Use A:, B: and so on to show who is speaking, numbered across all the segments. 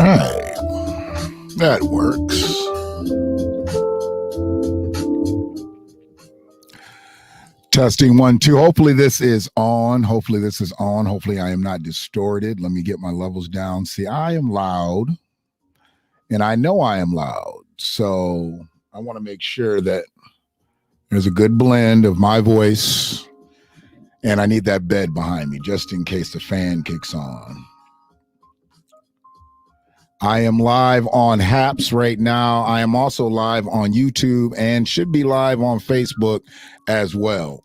A: right. That works. Testing 1, 2. Hopefully this is on. Hopefully I am not distorted. Let me get my levels down. See, I am loud, and I know I am loud. So I want to make sure that there's a good blend of my voice, and I need that bed behind me just in case the fan kicks on. I am live on Haps right now. I am also live on YouTube and should be live on Facebook as well.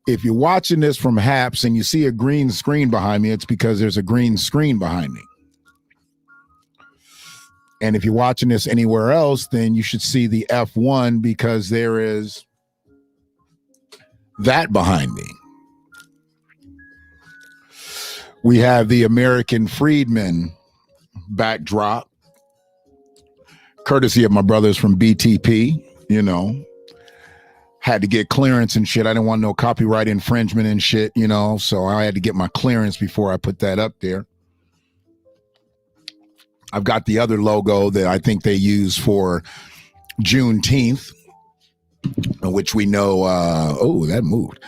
A: If you're watching this from Haps and you see a green screen behind me, it's because there's a green screen behind me. And if you're watching this anywhere else, then you should see the F1 because there is that behind me. We have the American Freedman backdrop, courtesy of my brothers from BTP, you know. Had to get clearance and shit. I didn't want no copyright infringement and shit, you know, so I had to get my clearance before I put that up there. I've got the other logo that I think they use for Juneteenth, which we know, that moved,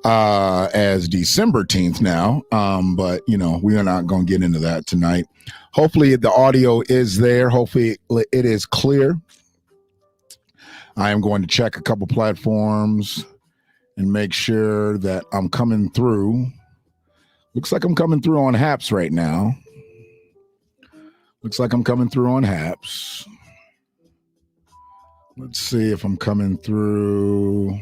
A: as December 10th now. But, you know, we are not going to get into that tonight. Hopefully the audio is there. Hopefully it is clear. I am going to check a couple platforms and make sure that I'm coming through. Looks like I'm coming through on Haps right now. Let's see if I'm coming through.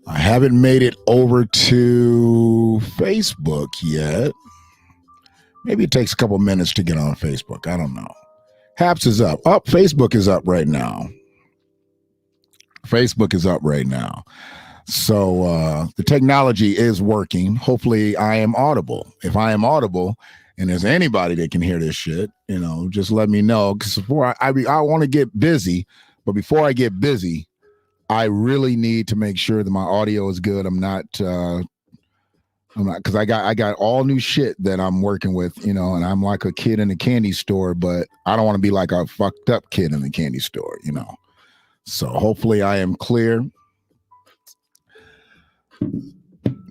A: I haven't made it over to Facebook yet. Maybe it takes a couple minutes to get on Facebook. I don't know. Haps is up. Facebook is up right now. So the technology is working. Hopefully I am audible. If I am audible and there's anybody that can hear this shit, you know, just let me know. Because before I want to get busy, but before I get busy, I really need to make sure that my audio is good. I'm not because I got all new shit that I'm working with, you know, and I'm like a kid in a candy store, but I don't want to be like a fucked up kid in the candy store, you know. So hopefully I am clear.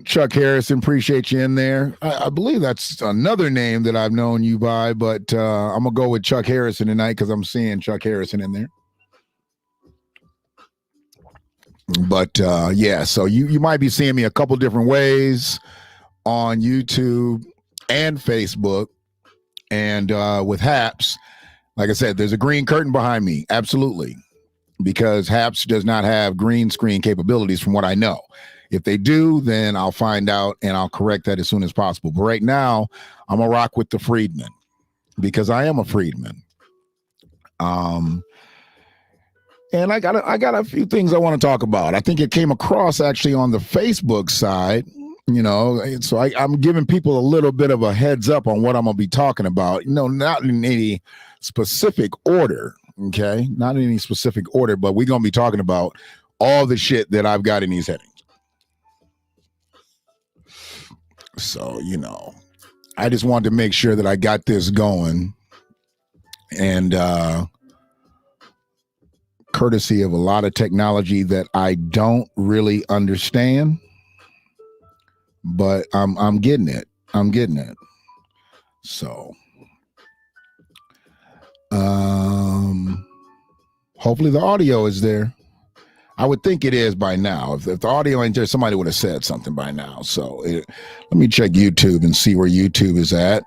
A: Chuck Harrison, appreciate you in there. I believe that's another name that I've known you by, but I'm gonna go with Chuck Harrison tonight because I'm seeing Chuck Harrison in there. But yeah, so you might be seeing me a couple different ways on YouTube and Facebook, and with Haps, like I said, there's a green curtain behind me, absolutely, because Haps does not have green screen capabilities from what I know. If they do, then I'll find out and I'll correct that as soon as possible. But right now, I'm gonna rock with the Freedman because I am a Freedman. And I got a few things I want to talk about. I think it came across actually on the Facebook side, you know, so I'm giving people a little bit of a heads up on what I'm gonna be talking about. You know, not in any specific order, okay? Not in any specific order, but we're gonna be talking about all the shit that I've got in these headings. So, you know, I just wanted to make sure that I got this going, and courtesy of a lot of technology that I don't really understand, but I'm getting it. So hopefully the audio is there. I would think it is by now. If the audio ain't there, somebody would have said something by now. So let me check YouTube and see where YouTube is at.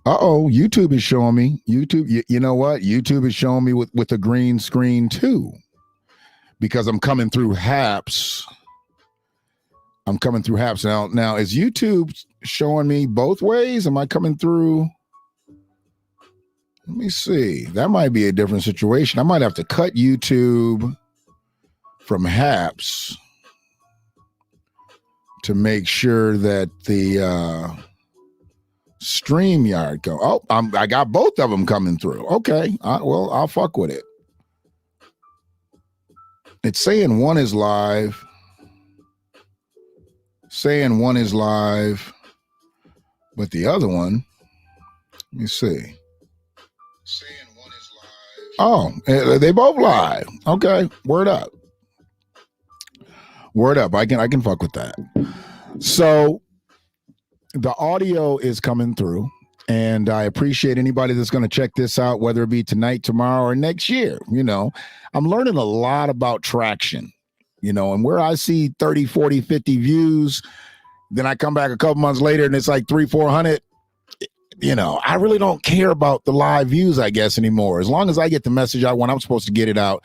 A: YouTube is showing me. YouTube, you know what? YouTube is showing me with a green screen too, because I'm coming through Haps. Now, is YouTube showing me both ways? Am I coming through? Let me see. That might be a different situation. I might have to cut YouTube from Haps to make sure that the StreamYard go. Oh, I got both of them coming through. Okay, well, I'll fuck with it. It's saying one is live. saying one is live, but the other one, let me see. Saying one is live. Oh, they both live. Okay, word up. Word up. I can fuck with that. So the audio is coming through, and I appreciate anybody that's going to check this out, whether it be tonight, tomorrow, or next year. You know, I'm learning a lot about traction, you know, and where I see 30, 40, 50 views, then I come back a couple months later and it's like 300-400. You know, I really don't care about the live views, I guess, anymore. As long as I get the message out when I'm supposed to get it out,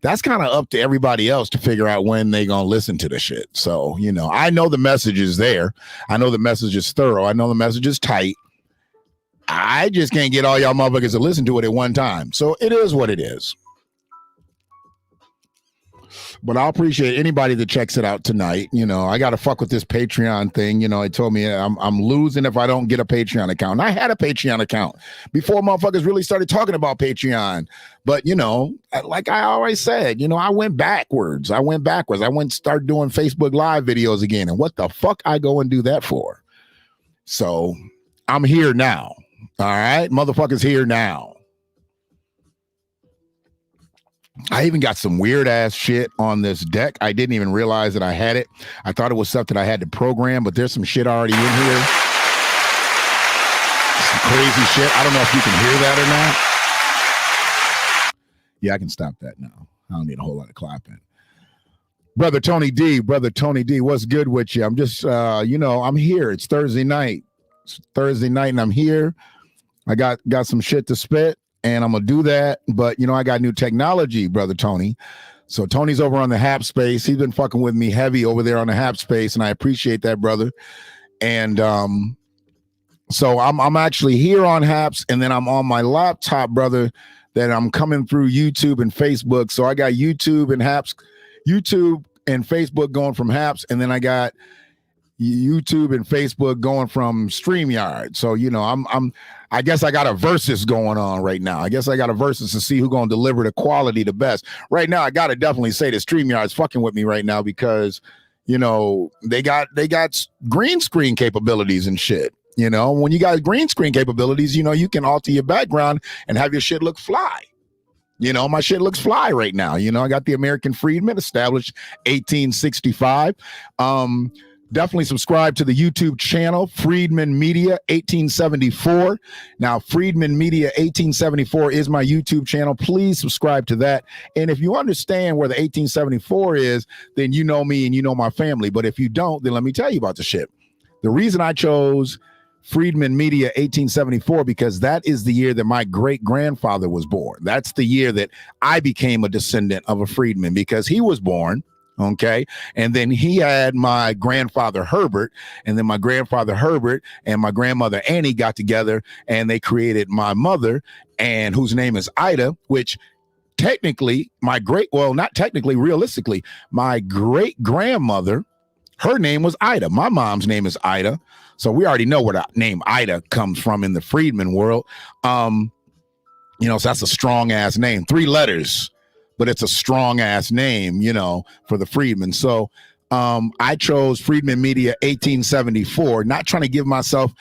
A: that's kind of up to everybody else to figure out when they gonna listen to the shit. So, you know, I know the message is there. I know the message is thorough. I know the message is tight. I just can't get all y'all motherfuckers to listen to it at one time. So it is what it is. But I appreciate anybody that checks it out tonight. You know, I got to fuck with this Patreon thing. You know, it told me I'm losing if I don't get a Patreon account. And I had a Patreon account before motherfuckers really started talking about Patreon. But, you know, like I always said, you know, I went backwards. I went started doing Facebook Live videos again. And what the fuck I go and do that for? So I'm here now. All right. Motherfuckers here now. I even got some weird ass shit on this deck. I didn't even realize that I had it. I thought it was stuff that I had to program, but there's some shit already in here. Some crazy shit. I don't know if you can hear that or not. Yeah, I can stop that now. I don't need a whole lot of clapping. Brother Tony D, what's good with you? I'm just, you know, I'm here. It's Thursday night. And I'm here. I got some shit to spit. And I'm going to do that. But, you know, I got new technology, Brother Tony. So Tony's over on the Hap Space. He's been fucking with me heavy over there on the Hap Space. And I appreciate that, brother. And so I'm actually here on Haps. And then I'm on my laptop, brother, that I'm coming through YouTube and Facebook. So I got YouTube and Facebook going from Haps. And then I got YouTube and Facebook going from StreamYard. So, you know, I guess I got a versus going on right now. I guess I got a versus to see who's going to deliver the quality the best. Right now, I got to definitely say that StreamYard's fucking with me right now because, you know, they got green screen capabilities and shit. You know, when you got green screen capabilities, you know, you can alter your background and have your shit look fly. You know, my shit looks fly right now. You know, I got the American Freedman established 1865. Definitely subscribe to the YouTube channel, Freedman Media 1874. Now, Freedman Media 1874 is my YouTube channel. Please subscribe to that. And if you understand where the 1874 is, then you know me and you know my family. But if you don't, then let me tell you about the shit. The reason I chose Freedman Media 1874 because that is the year that my great-grandfather was born. That's the year that I became a descendant of a freedman because he was born. Okay. And then he had my grandfather Herbert, and then my grandfather Herbert and my grandmother Annie got together and they created my mother, and whose name is Ida, which technically realistically, my great grandmother, her name was Ida. My mom's name is Ida. So we already know where the name Ida comes from in the freedman world. You know, so that's a strong ass name, 3 letters. But it's a strong ass name, you know, for the freedmen. So I chose Freedman Media 1874, not trying to give myself,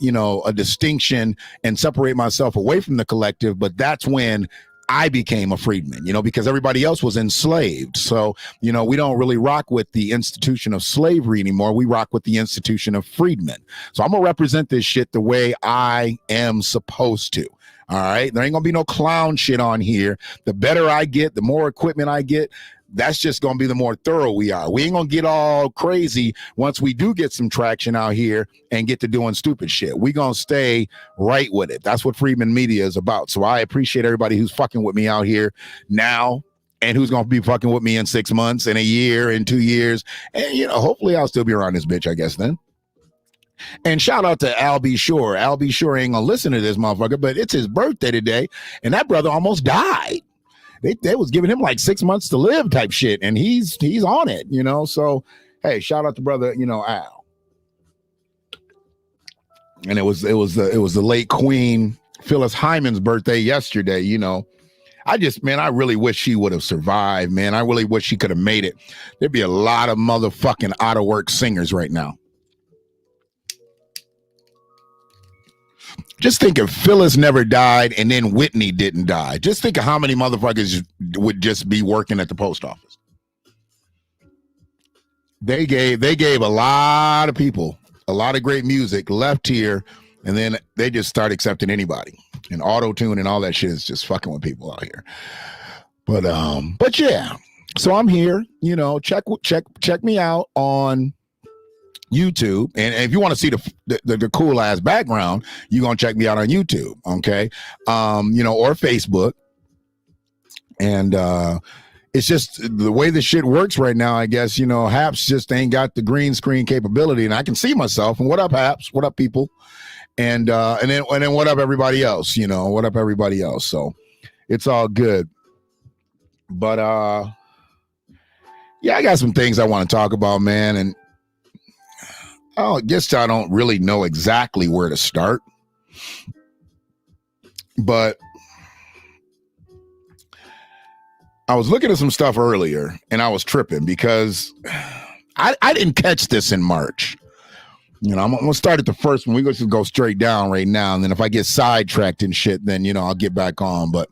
A: you know, a distinction and separate myself away from the collective. But that's when I became a freedman, you know, because everybody else was enslaved. So, you know, we don't really rock with the institution of slavery anymore. We rock with the institution of freedmen. So I'm going to represent this shit the way I am supposed to. All right. There ain't gonna be no clown shit on here. The better I get, the more equipment I get, that's just gonna be the more thorough we are. We ain't gonna get all crazy once we do get some traction out here and get to doing stupid shit. We gonna stay right with it. That's what Freedman Media is about. So I appreciate everybody who's fucking with me out here now and who's gonna be fucking with me in 6 months, in a year, in 2 years. And, you know, hopefully I'll still be around this bitch, I guess, then. And shout out to Al B. Shore. Al B. Shore ain't gonna listen to this motherfucker, but it's his birthday today, and that brother almost died. They was giving him like 6 months to live type shit, and he's on it, you know. So hey, shout out to brother, you know, Al. And it was the late Queen Phyllis Hyman's birthday yesterday, you know. I really wish she would have survived, man. I really wish she could have made it. There'd be a lot of motherfucking out of work singers right now. Just think if Phyllis never died and then Whitney didn't die. Just think of how many motherfuckers would just be working at the post office. They gave a lot of people a lot of great music left here, and then they just start accepting anybody. And auto-tune and all that shit is just fucking with people out here. But yeah. So I'm here, you know, check me out on YouTube. And if you want to see the cool ass background, you're gonna check me out on YouTube, okay? You know, or Facebook. And it's just the way the shit works right now, I guess, you know, Haps just ain't got the green screen capability, and I can see myself. And what up, Haps? What up, people? And then what up, everybody else? You know, what up, everybody else? So it's all good. But yeah, I got some things I want to talk about, man. And I guess I don't really know exactly where to start. But I was looking at some stuff earlier and I was tripping because I didn't catch this in March. You know, I'm going to start at the first one. We're going to go straight down right now. And then if I get sidetracked and shit, then, you know, I'll get back on. But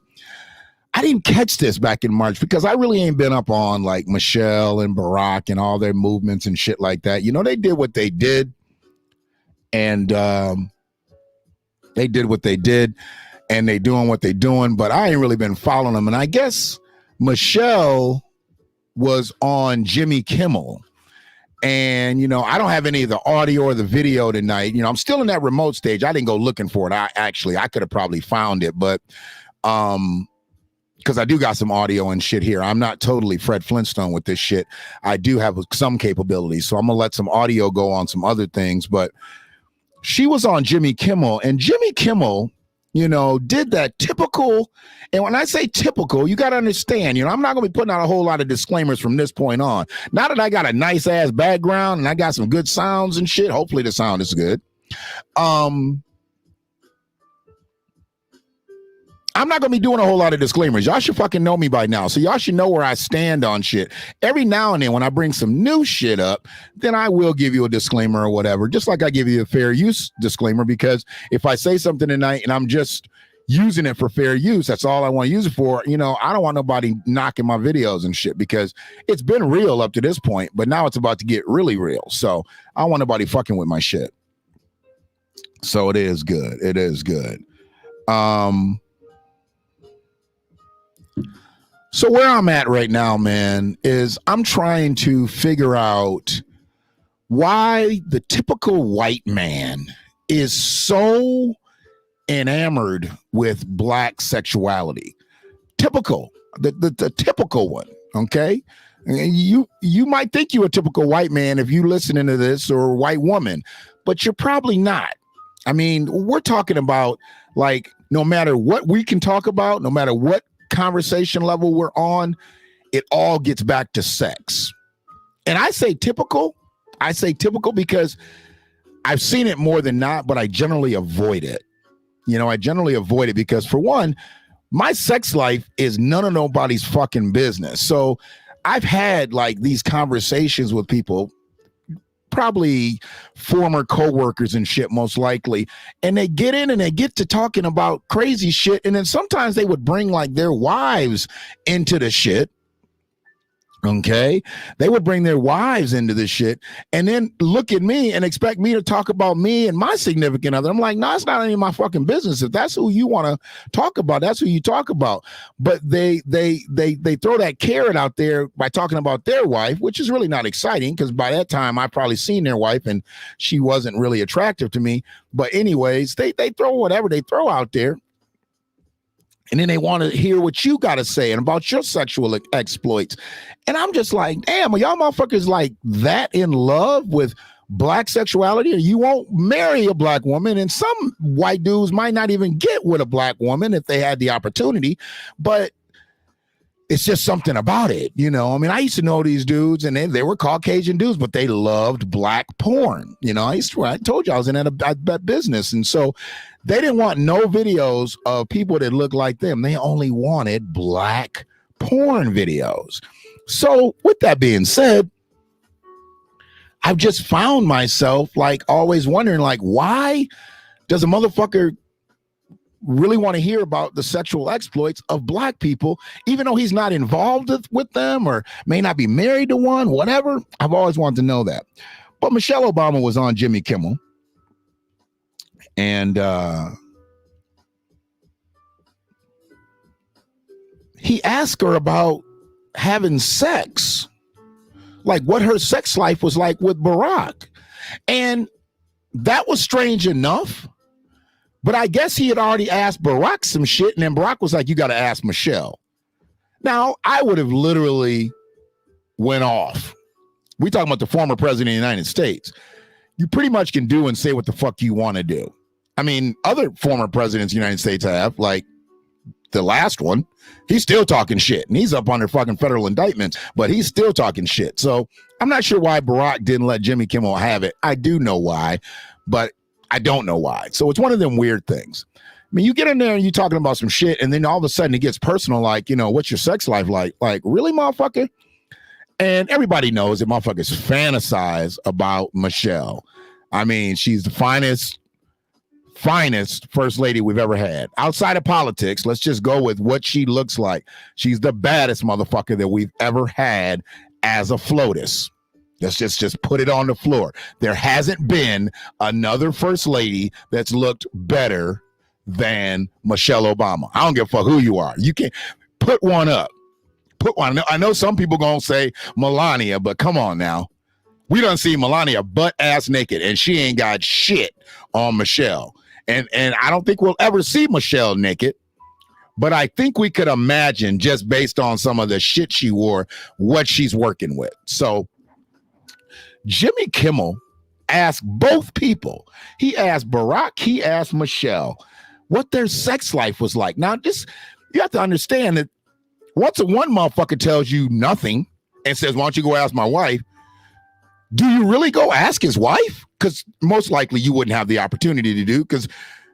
A: I didn't catch this back in March because I really ain't been up on like Michelle and Barack and all their movements and shit like that. You know, they did what they did. And they did what they did. And they doing what they doing. But I ain't really been following them. And I guess Michelle was on Jimmy Kimmel. And, you know, I don't have any of the audio or the video tonight. You know, I'm still in that remote stage. I didn't go looking for it. I could have probably found it. But because I do got some audio and shit here. I'm not totally Fred Flintstone with this shit. I do have some capabilities. So I'm going to let some audio go on some other things. But she was on Jimmy Kimmel. And Jimmy Kimmel, you know, did that typical, and when I say typical, you got to understand, you know, I'm not going to be putting out a whole lot of disclaimers from this point on. Now that I got a nice ass background and I got some good sounds and shit, hopefully the sound is good. I'm not going to be doing a whole lot of disclaimers. Y'all should fucking know me by now. So y'all should know where I stand on shit. Every now and then when I bring some new shit up, then I will give you a disclaimer or whatever, just like I give you a fair use disclaimer, because if I say something tonight and I'm just using it for fair use, that's all I want to use it for. You know, I don't want nobody knocking my videos and shit because it's been real up to this point, but now it's about to get really real. So I don't want nobody fucking with my shit. So it is good. It is good. So where I'm at right now, man, is I'm trying to figure out why the typical white man is so enamored with black sexuality. Typical, the typical one, okay? You might think you're a typical white man if you listening to this, or a white woman, but you're probably not. I mean, we're talking about, like, no matter what we can talk about, no matter what conversation level we're on, it all gets back to sex. And I say typical because I've seen it more than not, but I generally avoid it. You know, I generally avoid it because, for one, my sex life is none of nobody's fucking business. So I've had like these conversations with people, probably former coworkers and shit, most likely, and they get in and they get to talking about crazy shit, and then sometimes they would bring like their wives into the shit. Okay, they would bring their wives into this shit and then look at me and expect me to talk about me and my significant other. I'm like, no, it's not any of my fucking business. If that's who you want to talk about, that's who you talk about. But they throw that carrot out there by talking about their wife, which is really not exciting because by that time I've probably seen their wife and she wasn't really attractive to me. But anyways, they throw whatever they throw out there. And then they want to hear what you got to say and about your sexual exploits. And I'm just like, damn, are y'all motherfuckers like that in love with black sexuality? Or you won't marry a black woman. And some white dudes might not even get with a black woman if they had the opportunity. But it's just something about it, you know. I mean, I used to know these dudes, and they were Caucasian dudes, but they loved black porn. You know, I told you I was in that business, and so they didn't want no videos of people that looked like them. They only wanted black porn videos. So, with that being said, I've just found myself like always wondering, like, why does a motherfucker really want to hear about the sexual exploits of black people, even though he's not involved with them or may not be married to one, whatever? I've always wanted to know that. But Michelle Obama was on Jimmy Kimmel, and he asked her about having sex, like what her sex life was like with Barack. And that was strange enough. But I guess he had already asked Barack some shit, and then Barack was like, you got to ask Michelle. Now, I would have literally went off. We talking about the former president of the United States. You pretty much can do and say what the fuck you want to do. I mean, other former presidents of the United States have, like the last one, he's still talking shit, and he's up under fucking federal indictments, but he's still talking shit. So I'm not sure why Barack didn't let Jimmy Kimmel have it. I do know why, but I don't know why. So it's one of them weird things. I mean, you get in there and you're talking about some shit, and then all of a sudden it gets personal, like, you know, what's your sex life like? Like, really, motherfucker? And everybody knows that motherfuckers fantasize about Michelle. I mean, she's the finest first lady we've ever had. Outside of politics, let's just go with what she looks like. She's the baddest motherfucker that we've ever had as a FLOTUS. Let's just put it on the floor. There hasn't been another first lady that's looked better than Michelle Obama. I don't give a fuck who you are. You can put one up. Put one. I know some people gonna say Melania, but come on now. We done see Melania butt ass naked, and she ain't got shit on Michelle. And I don't think we'll ever see Michelle naked. But I think we could imagine, just based on some of the shit she wore, what she's working with. So Jimmy Kimmel asked both people. He asked Barack, he asked Michelle what their sex life was like. Now, you have to understand that once one motherfucker tells you nothing and says, why don't you go ask my wife? Do you really go ask his wife? Because most likely you wouldn't have the opportunity to do, because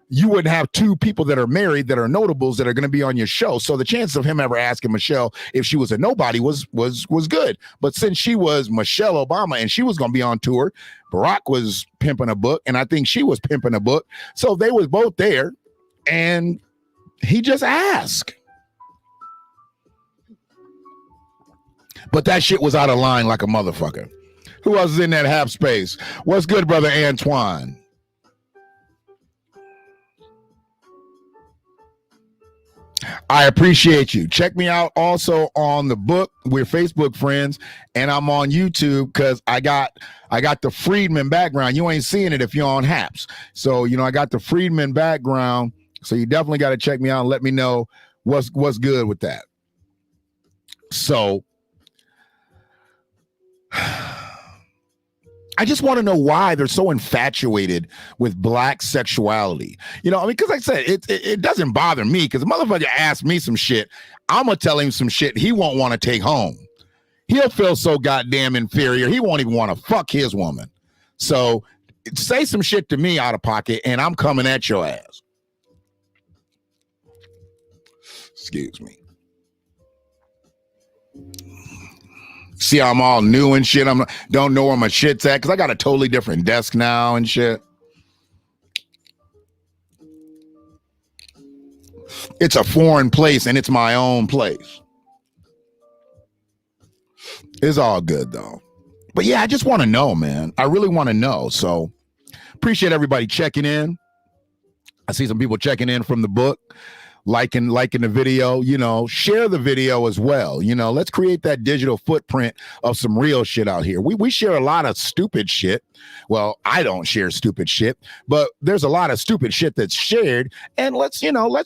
A: you wouldn't have two people that are married that are notables that are going to be on your show. So the chance of him ever asking Michelle if she was a nobody was good. But since she was Michelle Obama and she was going to be on tour, Barack was pimping a book, and I think she was pimping a book. So they was both there, and he just asked. But that shit was out of line like a motherfucker. Who else is in that half space? What's good, brother Antoine? I appreciate you. Check me out also on the book. We're Facebook friends, and I'm on YouTube because I got the Friedman background. You ain't seeing it if you're on Haps. So, you know, I got the Friedman background. So you definitely got to check me out and let me know what's good with that. So I just want to know why they're so infatuated with black sexuality. You know, I mean, because like I said, it doesn't bother me, because the motherfucker asked me some shit. I'm going to tell him some shit he won't want to take home. He'll feel so goddamn inferior, he won't even want to fuck his woman. So say some shit to me out of pocket, and I'm coming at your ass. Excuse me. See, I'm all new and shit. Don't know where my shit's at because I got a totally different desk now and shit. It's a foreign place and it's my own place. It's all good though. But yeah, I just want to know, man. I really want to know. So appreciate everybody checking in. I see some people checking in from the book. Liking the video, you know, share the video as well. You know, let's create that digital footprint of some real shit out here. We share a lot of stupid shit. Well, I don't share stupid shit, but there's a lot of stupid shit that's shared. And let's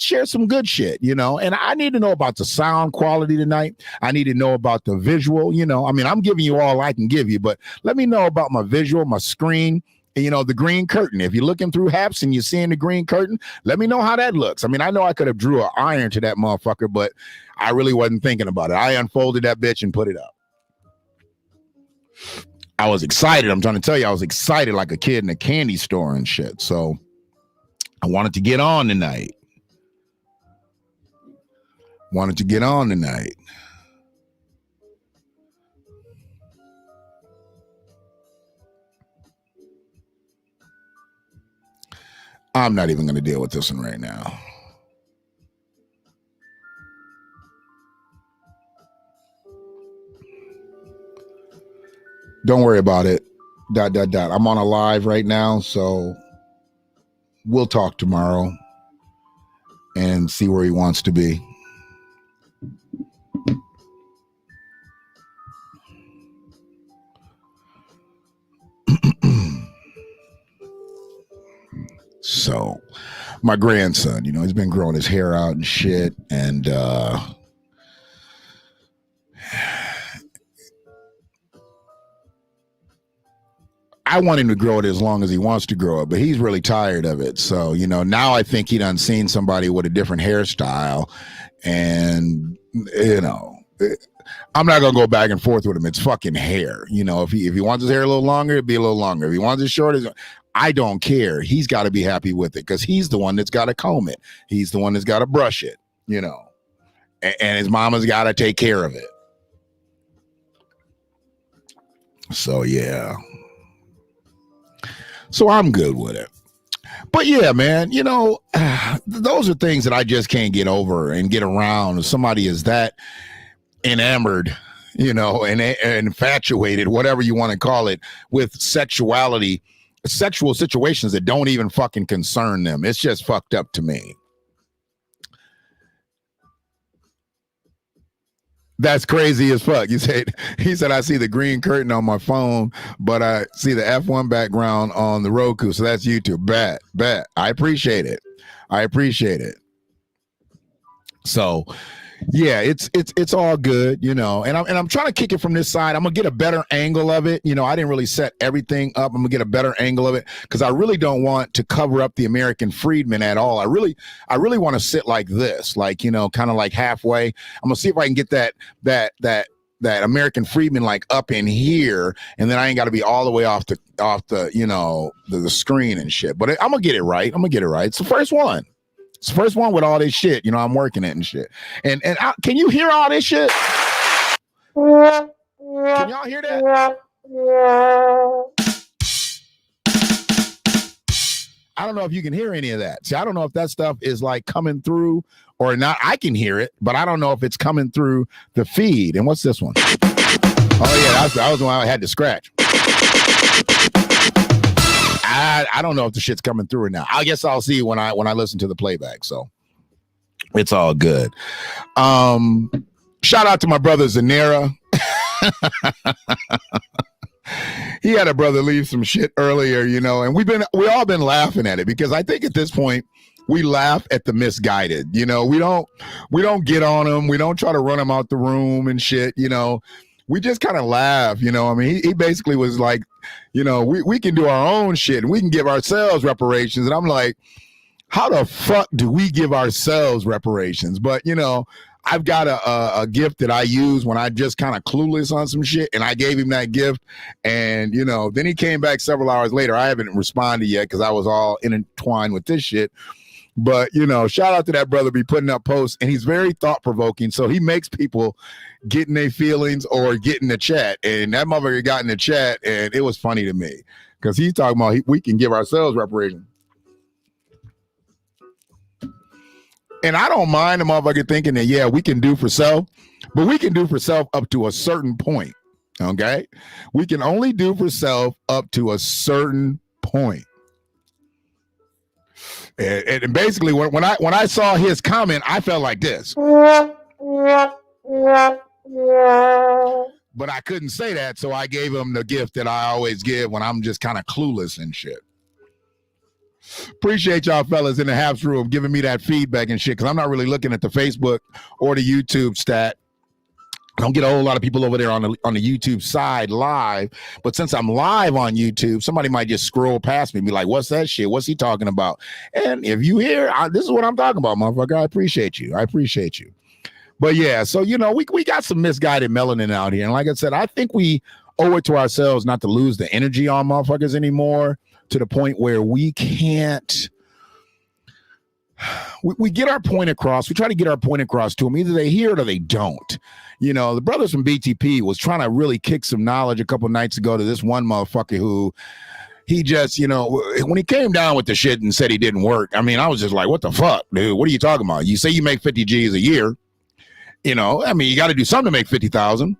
A: share some good shit, you know. And I need to know about the sound quality tonight. I need to know about the visual, you know. I mean, I'm giving you all I can give you, but let me know about my visual, my screen. you know, the green curtain. If you're looking through Haps and you're seeing the green curtain, let me know how that looks. I mean, I know I could have drew an iron to that motherfucker, but I really wasn't thinking about it. I unfolded that bitch and put it up. I was excited. I'm trying to tell you, I was excited like a kid in a candy store and shit. So I wanted to get on tonight. I'm not even going to deal with this one right now. Don't worry about it. ... I'm on a live right now, so we'll talk tomorrow and see where he wants to be. So my grandson, you know, he's been growing his hair out and shit, and I want him to grow it as long as he wants to grow it, but he's really tired of it. So, you know, now I think he done seen somebody with a different hairstyle, and, you know, I'm not going to go back and forth with him. It's fucking hair. You know, if he wants his hair a little longer, it'd be a little longer. If he wants it shorter, I don't care. He's got to be happy with it because he's the one that's got to comb it. He's the one that's got to brush it, you know, and his mama's got to take care of it. So, yeah. So I'm good with it. But yeah, man, you know, those are things that I just can't get over and get around. If somebody is that enamored, you know, and infatuated, whatever you want to call it, with sexuality, sexual situations that don't even fucking concern them. It's just fucked up to me. That's crazy as fuck. He said, I see the green curtain on my phone, but I see the F1 background on the Roku. So that's YouTube. Bet. I appreciate it. So yeah, it's all good, you know, and I'm trying to kick it from this side. I'm gonna get a better angle of it. You know, I didn't really set everything up. I'm gonna get a better angle of it because I really don't want to cover up the American freedmen at all. I really want to sit like this, like, you know, kind of like halfway. I'm gonna see if I can get that American freedman like up in here, and then I ain't got to be all the way off the you know, the screen and shit. But I'm gonna get it right. It's the first one. It's the first one with all this shit. You know, I'm working it and shit. And can you hear all this shit? Can y'all hear that? I don't know if you can hear any of that. See, I don't know if that stuff is like coming through or not. I can hear it, but I don't know if it's coming through the feed. And what's this one? Oh yeah, that was the one I had to scratch. I don't know if the shit's coming through or not. I guess I'll see when I listen to the playback. So it's all good. Shout out to my brother Zanera. He had a brother leave some shit earlier, you know, and we all been laughing at it because I think at this point we laugh at the misguided. You know, we don't get on them. We don't try to run them out the room and shit, you know. We just kind of laugh, you know. I mean, he basically was like, you know, we can do our own shit and we can give ourselves reparations. And I'm like, how the fuck do we give ourselves reparations? But, you know, I've got a gift that I use when I just kind of clueless on some shit, and I gave him that gift. And, you know, then he came back several hours later. I haven't responded yet because I was all intertwined with this shit. But, you know, shout out to that brother be putting up posts, and he's very thought-provoking. So he makes people get in their feelings or get in the chat. And that motherfucker got in the chat, and it was funny to me because he's talking about we can give ourselves reparations. And I don't mind the motherfucker thinking that, yeah, we can do for self, but we can do for self up to a certain point, okay? We can only do for self up to a certain point. And basically, when I saw his comment, I felt like this. But I couldn't say that, so I gave him the gift that I always give when I'm just kind of clueless and shit. Appreciate y'all fellas in the Haps room giving me that feedback and shit, because I'm not really looking at the Facebook or the YouTube stat. I don't get a whole lot of people over there on the YouTube side live, but since I'm live on YouTube, somebody might just scroll past me and be like, what's that shit? What's he talking about? And if you hear, this is what I'm talking about, motherfucker. I appreciate you. But yeah, so, we got some misguided melanin out here. And like I said, I think we owe it to ourselves not to lose the energy on motherfuckers anymore to the point where we can't. We get our point across. We try to get our point across to them. Either they hear it or they don't. The brothers from BTP was trying to really kick some knowledge a couple nights ago to this one motherfucker who he just, when he came down with the shit and said he didn't work, I mean, I was just like, what the fuck, dude? What are you talking about? You say you make 50 G's a year. You got to do something to make 50,000.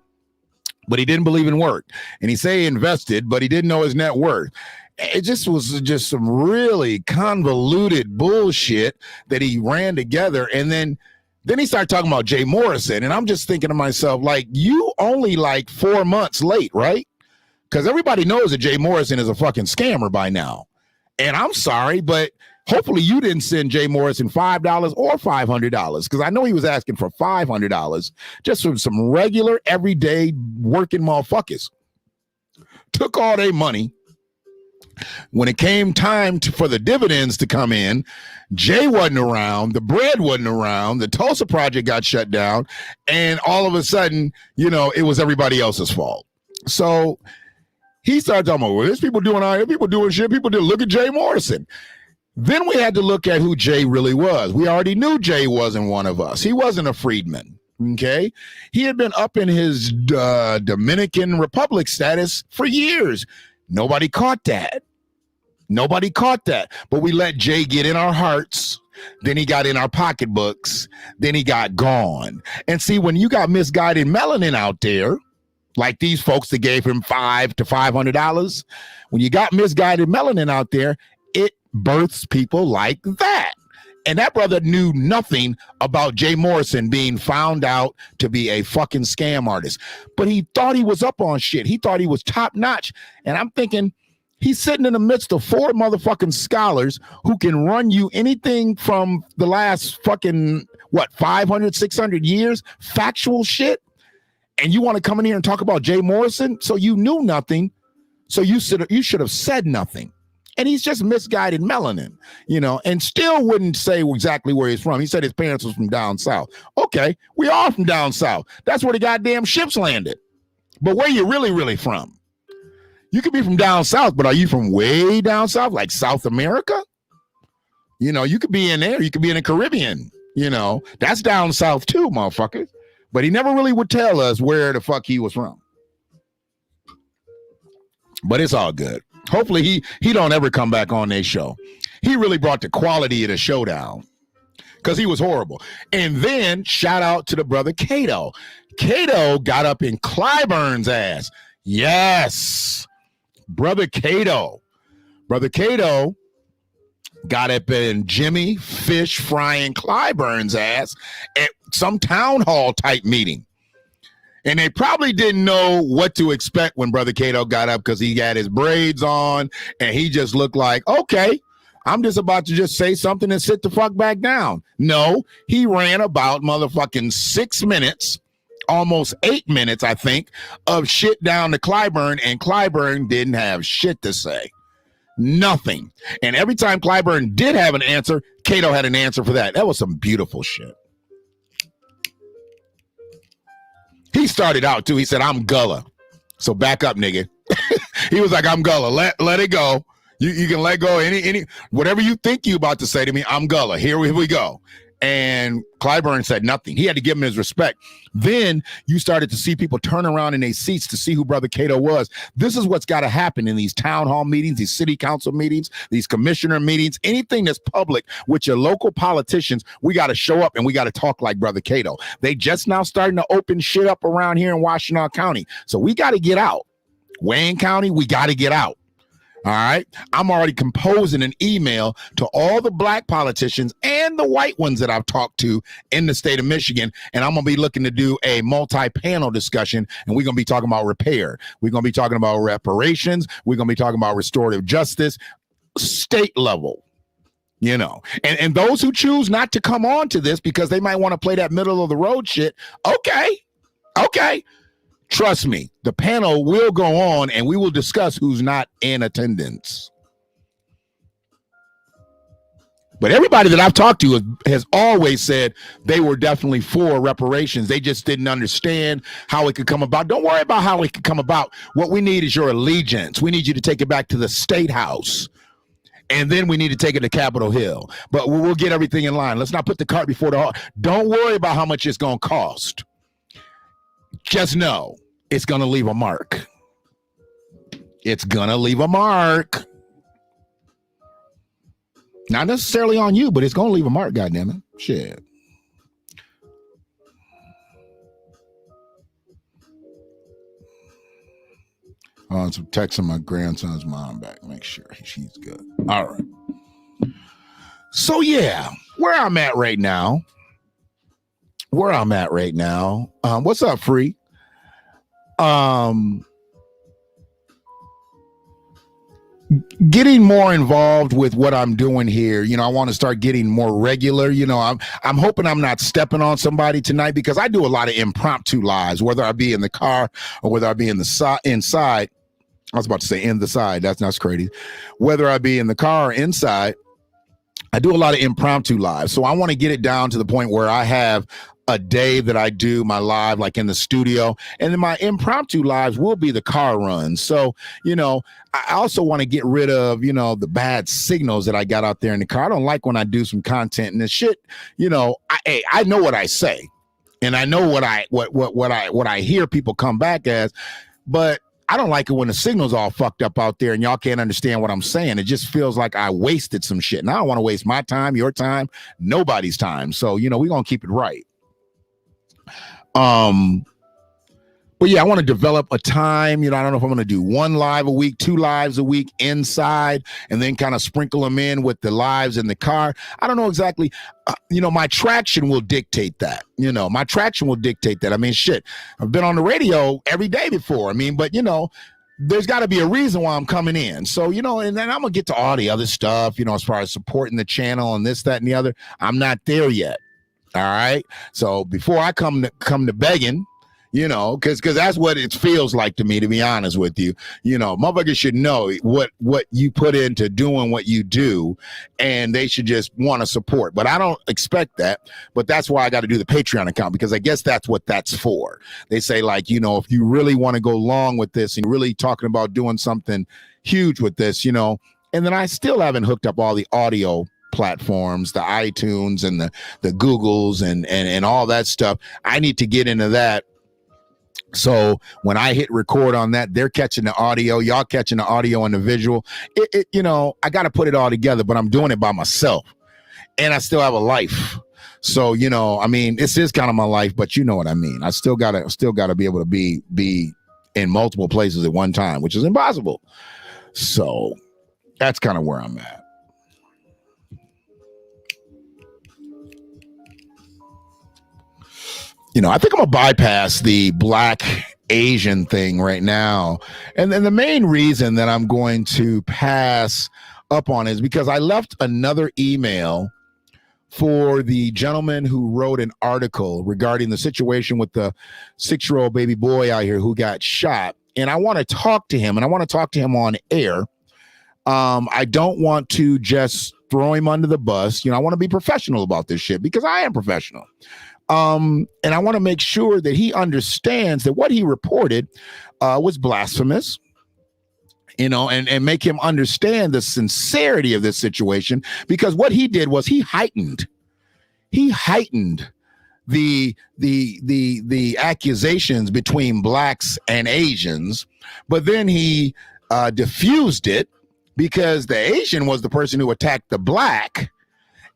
A: But he didn't believe in work. And he say he invested, but he didn't know his net worth. It just was just some really convoluted bullshit that he ran together. And then he started talking about Jay Morrison. And I'm just thinking to myself, like, you only like 4 months late, right? Because everybody knows that Jay Morrison is a fucking scammer by now. And I'm sorry, but hopefully you didn't send Jay Morrison $5 or $500, because I know he was asking for $500 just from some regular, everyday working motherfuckers. Took all their money. When it came time for the dividends to come in, Jay wasn't around, the bread wasn't around, the Tulsa Project got shut down, and all of a sudden, it was everybody else's fault. So he started talking about, well, there's people doing all right, people doing shit, people did look at Jay Morrison. Then we had to look at who Jay really was. We already knew Jay wasn't one of us. He wasn't a freedman, okay? He had been up in his Dominican Republic status for years. Nobody caught that. But we let Jay get in our hearts. Then he got in our pocketbooks. Then he got gone. And see, when you got misguided melanin out there, like these folks that gave him $500 to $500, when you got misguided melanin out there, it births people like that. And that brother knew nothing about Jay Morrison being found out to be a fucking scam artist. But he thought he was up on shit. He thought he was top notch. And I'm thinking, he's sitting in the midst of 4 motherfucking scholars who can run you anything from the last fucking, 500, 600 years, factual shit. And you want to come in here and talk about Jay Morrison? So you knew nothing. So you should have said nothing. And he's just misguided melanin, and still wouldn't say exactly where he's from. He said his parents was from down south. Okay, we are from down south. That's where the goddamn ships landed. But where you really, really from? You could be from down south, but are you from way down south, like South America? You could be in there. You could be in the Caribbean. That's down south too, motherfucker. But he never really would tell us where the fuck he was from. But it's all good. Hopefully he don't ever come back on their show. He really brought the quality of the show down because he was horrible. And then shout out to the brother Cato. Cato got up in Clyburn's ass. Yes, brother Cato. Brother Cato got up in Jimmy Fish frying Clyburn's ass at some town hall type meeting. And they probably didn't know what to expect when Brother Cato got up because he got his braids on and he just looked like, okay, I'm just about to just say something and sit the fuck back down. No, he ran about motherfucking 6 minutes, almost 8 minutes, I think, of shit down to Clyburn, and Clyburn didn't have shit to say. Nothing. And every time Clyburn did have an answer, Cato had an answer for that. That was some beautiful shit. He started out too. He said, I'm Gullah. So back up, nigga. He was like, I'm Gullah. Let it go. You can let go. Any whatever you think you about to say to me, I'm Gullah. Here we go. And Clyburn said nothing. He had to give him his respect. Then you started to see people turn around in their seats to see who Brother Cato was. This is what's got to happen in these town hall meetings, these city council meetings, these commissioner meetings, anything that's public with your local politicians. We got to show up and we got to talk like Brother Cato. They just now starting to open shit up around here in Washtenaw County. So we got to get out. Wayne County, we got to get out. All right. I'm already composing an email to all the black politicians and the white ones that I've talked to in the state of Michigan. And I'm going to be looking to do a multi-panel discussion. And we're going to be talking about repair. We're going to be talking about reparations. We're going to be talking about restorative justice, state level, and those who choose not to come on to this because they might want to play that middle of the road shit. Okay. Okay. Trust me, the panel will go on and we will discuss who's not in attendance. But everybody that I've talked to has always said they were definitely for reparations. They just didn't understand how it could come about. Don't worry about how it could come about. What we need is your allegiance. We need you to take it back to the State House. And then we need to take it to Capitol Hill. But we'll get everything in line. Let's not put the cart before the horse. Don't worry about how much it's going to cost. Just know it's going to leave a mark. It's going to leave a mark. Not necessarily on you, but it's going to leave a mark, goddammit. Shit. I'm texting my grandson's mom back. Make sure she's good. All right. So, yeah, where I'm at right now. What's up, Free? Getting more involved with what I'm doing here. I want to start getting more regular. I'm hoping I'm not stepping on somebody tonight, because I do a lot of impromptu lives, whether I be in the car or whether I be in the inside. I was about to say in the side. That's crazy. Whether I be in the car or inside, I do a lot of impromptu lives. So I want to get it down to the point where I have a day that I do my live, like in the studio, and then my impromptu lives will be the car runs. So, I also want to get rid of, the bad signals that I got out there in the car. I don't like when I do some content and this shit, I know what I say, and I know what I hear people come back as, but I don't like it when the signal's all fucked up out there and y'all can't understand what I'm saying. It just feels like I wasted some shit. And I don't want to waste my time, your time, nobody's time. So, we're going to keep it right. But yeah, I want to develop a time. I don't know if I'm going to do 1 live a week, 2 lives a week inside, and then kind of sprinkle them in with the lives in the car. I don't know exactly. My traction will dictate that. I mean, shit, I've been on the radio every day before. But there's got to be a reason why I'm coming in. So, and then I'm going to get to all the other stuff, as far as supporting the channel and this, that, and the other. I'm not there yet. All right. So before I come to begging, because that's what it feels like to me, to be honest with you. Motherfuckers should know what you put into doing what you do, and they should just want to support. But I don't expect that. But that's why I got to do the Patreon account, because I guess that's what that's for. They say, like, if you really want to go long with this and really talking about doing something huge with this, and then I still haven't hooked up all the audio platforms, the iTunes and the Googles and all that stuff. I need to get into that. So when I hit record on that, they're catching the audio, y'all catching the audio and the visual. I got to put it all together, but I'm doing it by myself, and I still have a life. So, this is kind of my life, but you know what I mean. I still gotta be able to be in multiple places at one time, which is impossible. So that's kind of where I'm at. I think I'm gonna bypass the Black Asian thing right now. And then the main reason that I'm going to pass up on is because I left another email for the gentleman who wrote an article regarding the situation with the 6-year-old baby boy out here who got shot. And I want to talk to him, and I want to talk to him on air. I don't want to just throw him under the bus. I want to be professional about this shit, because I am professional. And I want to make sure that he understands that what he reported was blasphemous, and make him understand the sincerity of this situation, because what he did was he heightened the accusations between blacks and Asians, but then he diffused it, because the Asian was the person who attacked the black,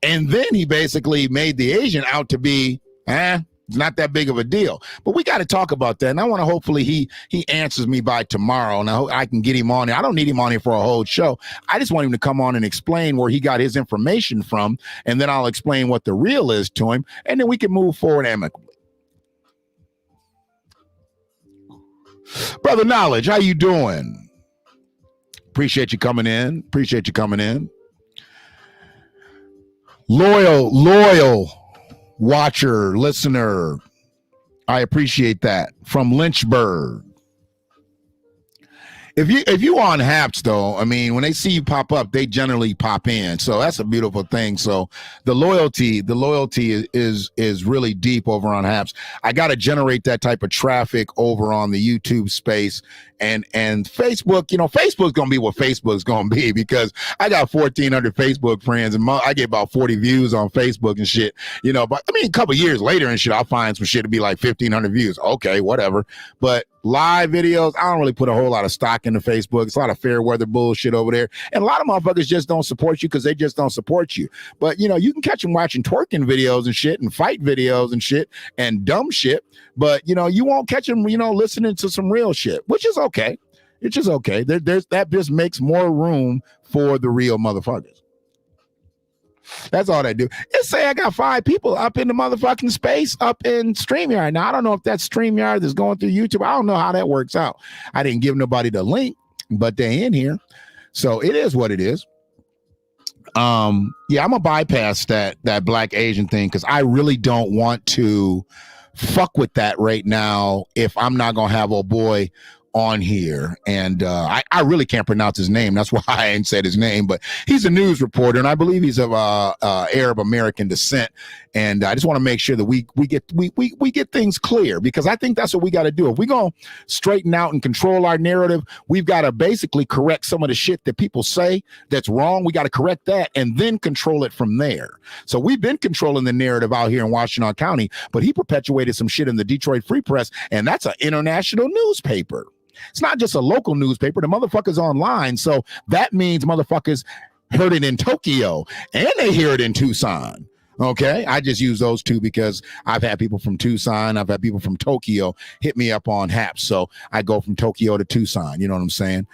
A: and then he basically made the Asian out to be it's not that big of a deal. But we got to talk about that. And I want to hopefully he answers me by tomorrow, and I can get him on here. I don't need him on here for a whole show. I just want him to come on and explain where he got his information from, and then I'll explain what the real is to him, and then we can move forward amicably. Brother Knowledge, how you doing? Appreciate you coming in. Loyal watcher, listener, I appreciate that. From Lynchburg. If you on Haps though, I mean, when they see you pop up, they generally pop in. So that's a beautiful thing. So the loyalty is really deep over on Haps. I got to generate that type of traffic over on the YouTube space and Facebook. You know, Facebook's gonna be what Facebook's gonna be because I got 1,400 Facebook friends and I get about 40 views on Facebook and shit. You know, but I mean, a couple years later and shit, I'll find some shit to be like 1,500 views. Okay, whatever. But live videos, I don't really put a whole lot of stock into Facebook. It's a lot of fair weather bullshit over there. And a lot of motherfuckers just don't support you because they just don't support you. But, you know, you can catch them watching twerking videos and shit and fight videos and shit and dumb shit. But, you know, you won't catch them, you know, listening to some real shit, which is okay. It's just okay. That just makes more room for the real motherfuckers. That's all they do. Let's say I got 5 people up in the motherfucking space up in StreamYard. Now, I don't know if that StreamYard is going through YouTube. I don't know how that works out. I didn't give nobody the link, but they're in here. So it is what it is. Yeah, I'm gonna bypass that Black Asian thing because I really don't want to fuck with that right now if I'm not gonna have old boy on here. And I really can't pronounce his name. That's why I ain't said his name, but he's a news reporter and I believe he's of Arab American descent. And I just want to make sure that we get things clear because I think that's what we got to do. If we're going to straighten out and control our narrative, we've got to basically correct some of the shit that people say that's wrong. We got to correct that and then control it from there. So we've been controlling the narrative out here in Washington County, but he perpetuated some shit in the Detroit Free Press, and that's an international newspaper. It's not just a local newspaper. The motherfucker's online. So that means motherfuckers heard it in Tokyo and they hear it in Tucson. Okay. I just use those two because I've had people from Tucson. I've had people from Tokyo hit me up on Haps. So I go from Tokyo to Tucson. You know what I'm saying?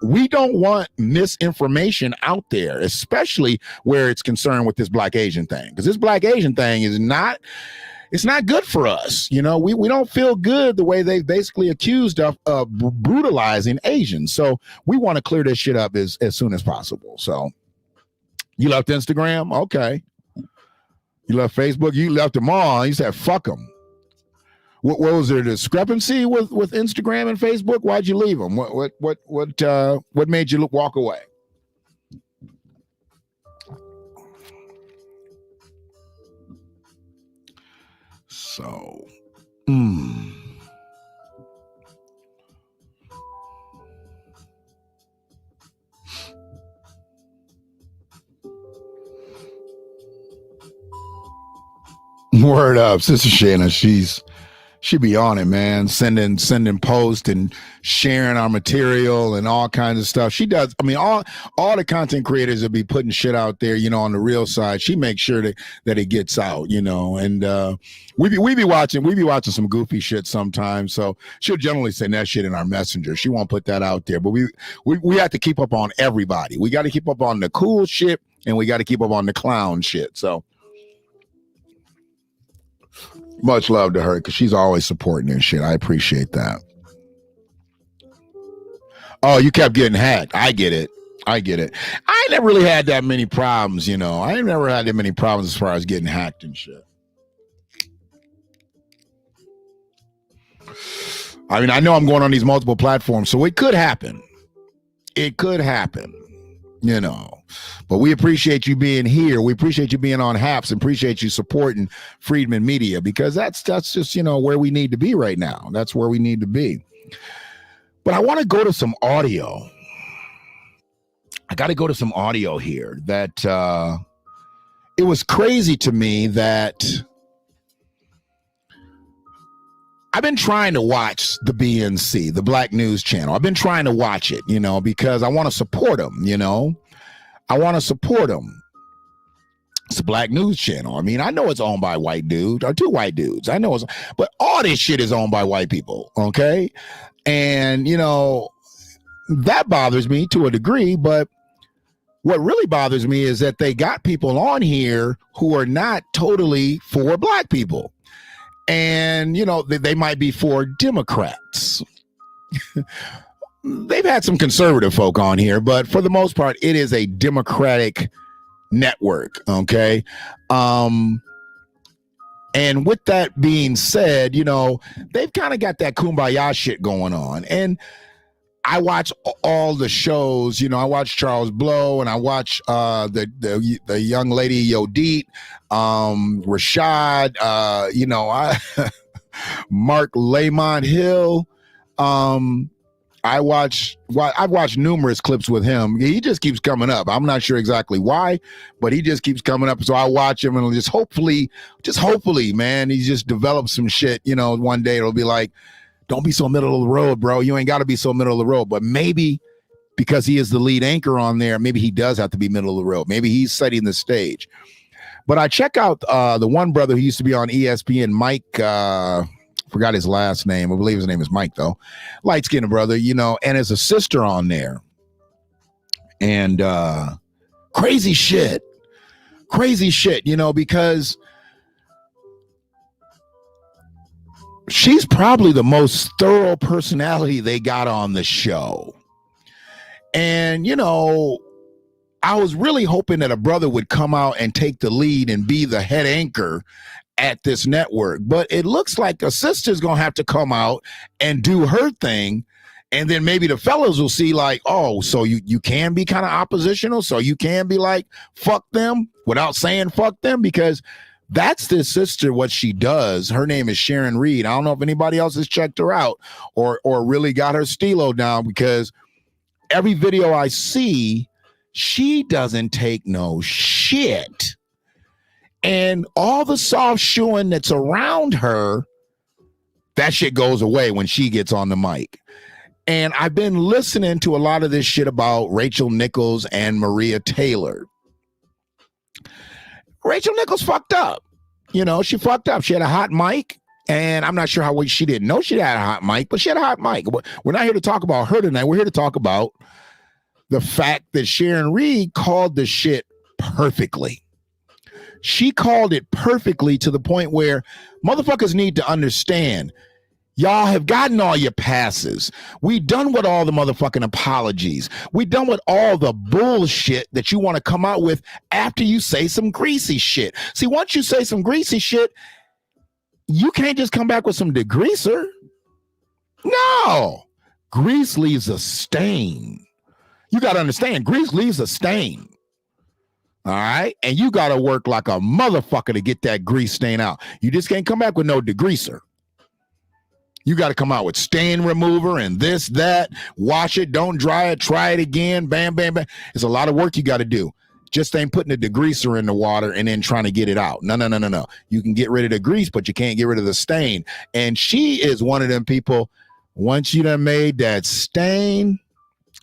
A: We don't want misinformation out there, especially where it's concerned with this Black Asian thing. Because this Black Asian thing is not... It's not good for us. You know, we don't feel good the way they basically accused of brutalizing Asians. So we want to clear this shit up as soon as possible. So you left Instagram? Okay. You left Facebook? You left them all. You said, fuck them. What was there a discrepancy with Instagram and Facebook? Why'd you leave them? What made you walk away? So, Word up, Sister Shanna. She be on it, man. Sending posts and sharing our material and all kinds of stuff. She does. I mean, all the content creators will be putting shit out there, you know, on the real side. She makes sure that it gets out, you know. And we be watching some goofy shit sometimes. So she'll generally send that shit in our messenger. She won't put that out there. But we have to keep up on everybody. We got to keep up on the cool shit and we got to keep up on the clown shit. So much love to her because she's always supporting this shit. I appreciate that. Oh, you kept getting hacked. I get it. I never really had that many problems, you know. I never had that many problems as far as getting hacked and shit. I mean, I know I'm going on these multiple platforms, so it could happen. You know, but we appreciate you being here. We appreciate you being on Haps and appreciate you supporting Freedman Media because that's just, you know, where we need to be right now. That's where we need to be. But I want to go to some audio. I got to go to some audio here that it was crazy to me that I've been trying to watch the BNC, the Black News Channel. I've been trying to watch it, you know, because I want to support them, you know. I want to support them. It's a Black News Channel. I mean, I know it's owned by white dudes or 2 white dudes. I know it's, but all this shit is owned by white people, okay? And, you know, that bothers me to a degree, but what really bothers me is that they got people on here who are not totally for Black people. And, you know, they might be for Democrats. They've had some conservative folk on here, but for the most part, it is a Democratic network. Okay. And And with that being said, you know, they've kind of got that kumbaya shit going on. And I watch all the shows, you know, I watch Charles Blow, and I watch the young lady Yodit, Rashad, you know, Mark Lamont Hill. I've watched numerous clips with him. He just keeps coming up. I'm not sure exactly why, but he just keeps coming up. So I watch him, and just hopefully, man, he just develops some shit. You know, one day it'll be like, don't be so middle of the road, bro. You ain't got to be so middle of the road. But maybe because he is the lead anchor on there, maybe he does have to be middle of the road. Maybe he's setting the stage. But I check out the one brother who used to be on ESPN, Mike. Forgot his last name. I believe his name is Mike, though. Light-skinned brother, you know, and there's a sister on there. And crazy shit, you know, because she's probably the most thorough personality they got on the show. And, you know, I was really hoping that a brother would come out and take the lead and be the head anchor at this network, but it looks like a sister's gonna have to come out and do her thing, and then maybe the fellas will see like, oh, so you can be kind of oppositional, so you can be like, fuck them without saying fuck them, because that's this sister, what she does. Her name is Sharon Reed. I don't know if anybody else has checked her out or really got her stilo down, because every video I see, she doesn't take no shit. And all the soft shoeing that's around her, that shit goes away when she gets on the mic. And I've been listening to a lot of this shit about Rachel Nichols and Maria Taylor. Rachel Nichols fucked up. You know, she fucked up. She had a hot mic, and I'm not sure how she didn't know she had a hot mic, but she had a hot mic. We're not here to talk about her tonight. We're here to talk about the fact that Sharon Reed called the shit perfectly. She called it perfectly to the point where motherfuckers need to understand, y'all have gotten all your passes. We done with all the motherfucking apologies. We done with all the bullshit that you want to come out with after you say some greasy shit. See, once you say some greasy shit, you can't just come back with some degreaser. No. Grease leaves a stain. You got to understand, grease leaves a stain. All right. And you got to work like a motherfucker to get that grease stain out. You just can't come back with no degreaser. You got to come out with stain remover and this, that, wash it, don't dry it, try it again, bam, bam, bam. It's a lot of work you got to do. Just ain't putting a degreaser in the water and then trying to get it out. No. You can get rid of the grease, but you can't get rid of the stain. And she is one of them people, once you done made that stain,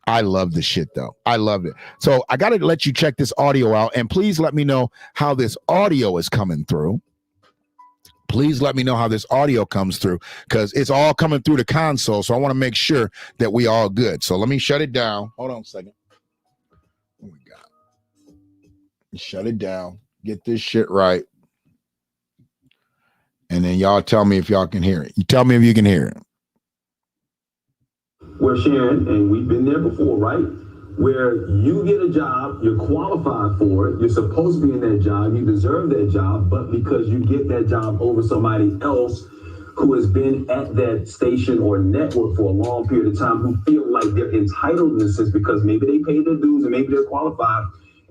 A: I love the shit, though. I love it. So I got to let you check this audio out, and please let me know how this audio is coming through. Please let me know how this audio comes through, because it's all coming through the console, so I want to make sure that we all good. So let me shut it down. Hold on a second. What we got? Shut it down. Get this shit right. And then y'all tell me if y'all can hear it. You tell me if you can hear it.
B: Where Sharon, and we've been there before, right? Where you get a job, you're qualified for it, you're supposed to be in that job, you deserve that job, but because you get that job over somebody else who has been at that station or network for a long period of time, who feel like they're entitled in a sense because maybe they paid their dues and maybe they're qualified,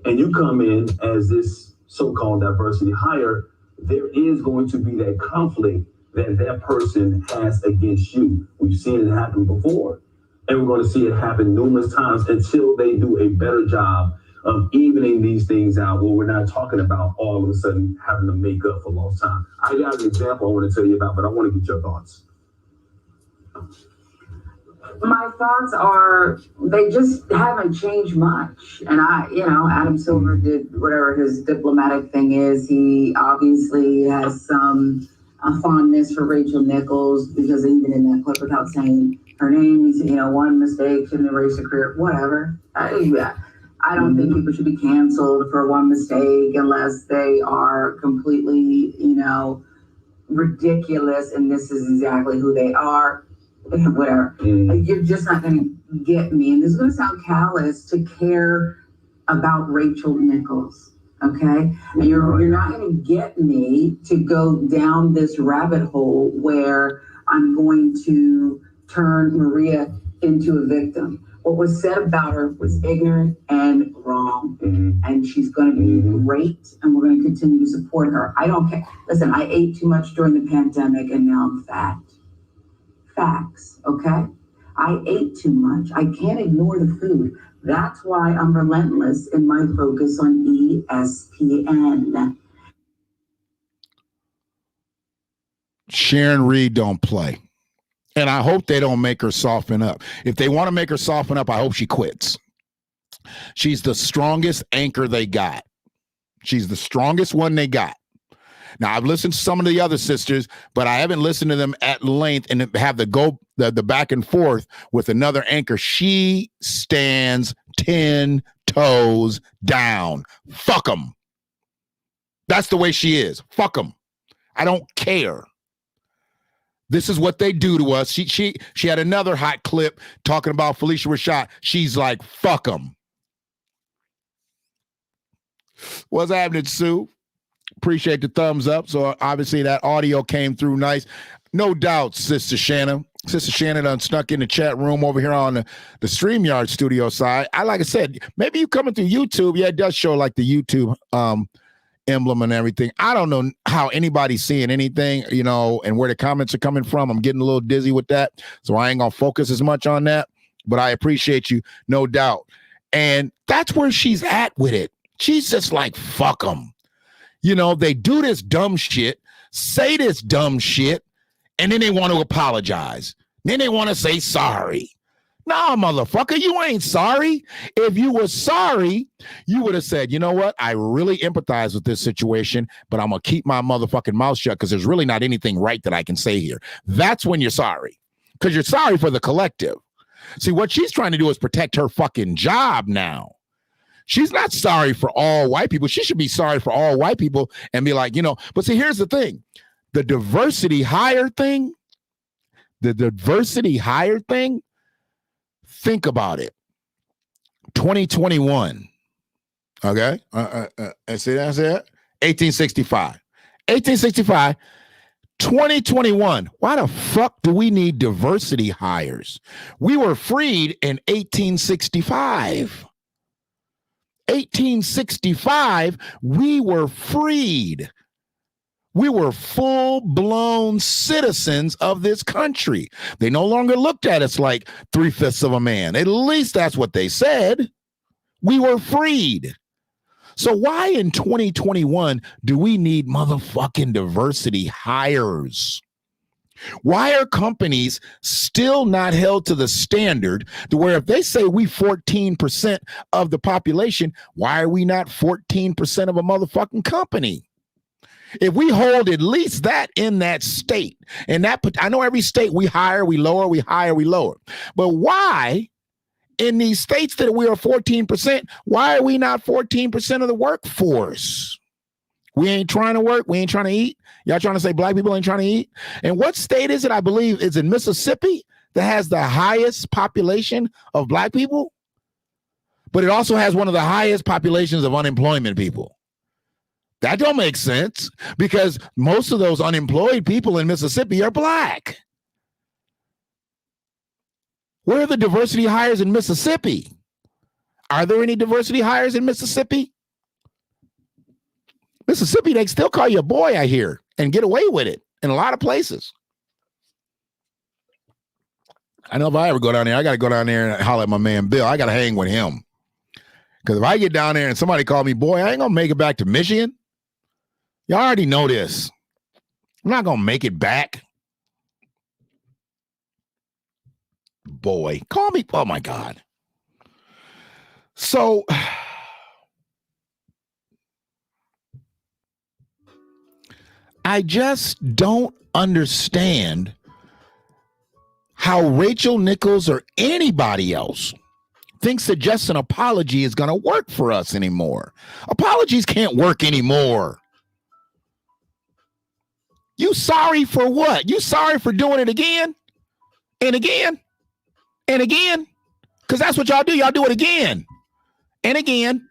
B: and you come in as this so-called diversity hire, there is going to be that conflict that person has against you. We've seen it happen before. And we're going to see it happen numerous times until they do a better job of evening these things out, where we're not talking about all of a sudden having to make up for lost time. I got an example I want to tell you about, but I want to get your thoughts.
C: My thoughts are, they just haven't changed much. And Adam Silver did whatever his diplomatic thing is. He obviously has some fondness for Rachel Nichols, because even in that clip, without saying her name, he said, one mistake shouldn't erase a career, whatever. I don't think people should be canceled for one mistake unless they are completely, ridiculous, and this is exactly who they are, whatever. You're just not going to get me. And this is going to sound callous to care about Rachel Nichols. Okay, and you're not going to get me to go down this rabbit hole where I'm going to turn Maria into a victim. What was said about her was ignorant and wrong, and she's going to be great, and we're going to continue to support her. I don't care. Listen, I ate too much during the pandemic, and now I'm fat. Facts, okay? I ate too much. I can't ignore the food. That's why I'm relentless in my focus on ESPN.
A: Sharon Reed don't play. And I hope they don't make her soften up. If they want to make her soften up, I hope she quits. She's the strongest anchor they got. She's the strongest one they got. Now, I've listened to some of the other sisters, but I haven't listened to them at length and have the back and forth with another anchor. She stands 10 toes down. Fuck them. That's the way she is. Fuck them. I don't care. This is what they do to us. She had another hot clip talking about Felicia Rashad. She's like, fuck them. What's happening, Sue? Appreciate the thumbs up. So obviously that audio came through nice. No doubt, Sister Shannon. Sister Shannon done snuck in the chat room over here on the StreamYard studio side. Like I said, maybe you coming through YouTube. Yeah, it does show like the YouTube emblem and everything. I don't know how anybody's seeing anything, and where the comments are coming from. I'm getting a little dizzy with that. So I ain't going to focus as much on that. But I appreciate you, no doubt. And that's where she's at with it. She's just like, fuck them. They do this dumb shit, say this dumb shit, and then they want to apologize. Then they want to say sorry. Nah, motherfucker, you ain't sorry. If you were sorry, you would have said, you know what? I really empathize with this situation, but I'm going to keep my motherfucking mouth shut because there's really not anything right that I can say here. That's when you're sorry, because you're sorry for the collective. See, what she's trying to do is protect her fucking job now. She's not sorry for all white people. She should be sorry for all white people and be like, but see, here's the thing. The diversity hire thing, think about it. 2021. Okay. See that's it? 1865. 2021. Why the fuck do we need diversity hires? We were freed in 1865. 1865, we were freed. We were full-blown citizens of this country. They no longer looked at us like 3/5 of a man. At least that's what they said. We were freed. So why in 2021 do we need motherfucking diversity hires? Why are companies still not held to the standard to where if they say we 14% of the population, why are we not 14% of a motherfucking company? If we hold at least that in that state, and that, I know every state we hire, we lower, we hire, we lower. But why in these states that we are 14%, why are we not 14% of the workforce? We ain't trying to work. We ain't trying to eat. Y'all trying to say black people ain't trying to eat? And what state is it? I believe it's in Mississippi that has the highest population of black people, but it also has one of the highest populations of unemployment people. That don't make sense because most of those unemployed people in Mississippi are black. Where are the diversity hires in Mississippi? Are there any diversity hires in Mississippi? Mississippi, they still call you a boy, I hear, and get away with it in a lot of places. I know if I ever go down there, I got to go down there and holler at my man Bill. I got to hang with him. Because if I get down there and somebody call me boy, I ain't going to make it back to Michigan. Y'all already know this. I'm not going to make it back. Boy, call me. Oh, my God. So I just don't understand how Rachel Nichols or anybody else thinks that just an apology is going to work for us anymore. Apologies can't work anymore. You sorry for what? You sorry for doing it again and again and again? Because that's what y'all do. Y'all do it again and again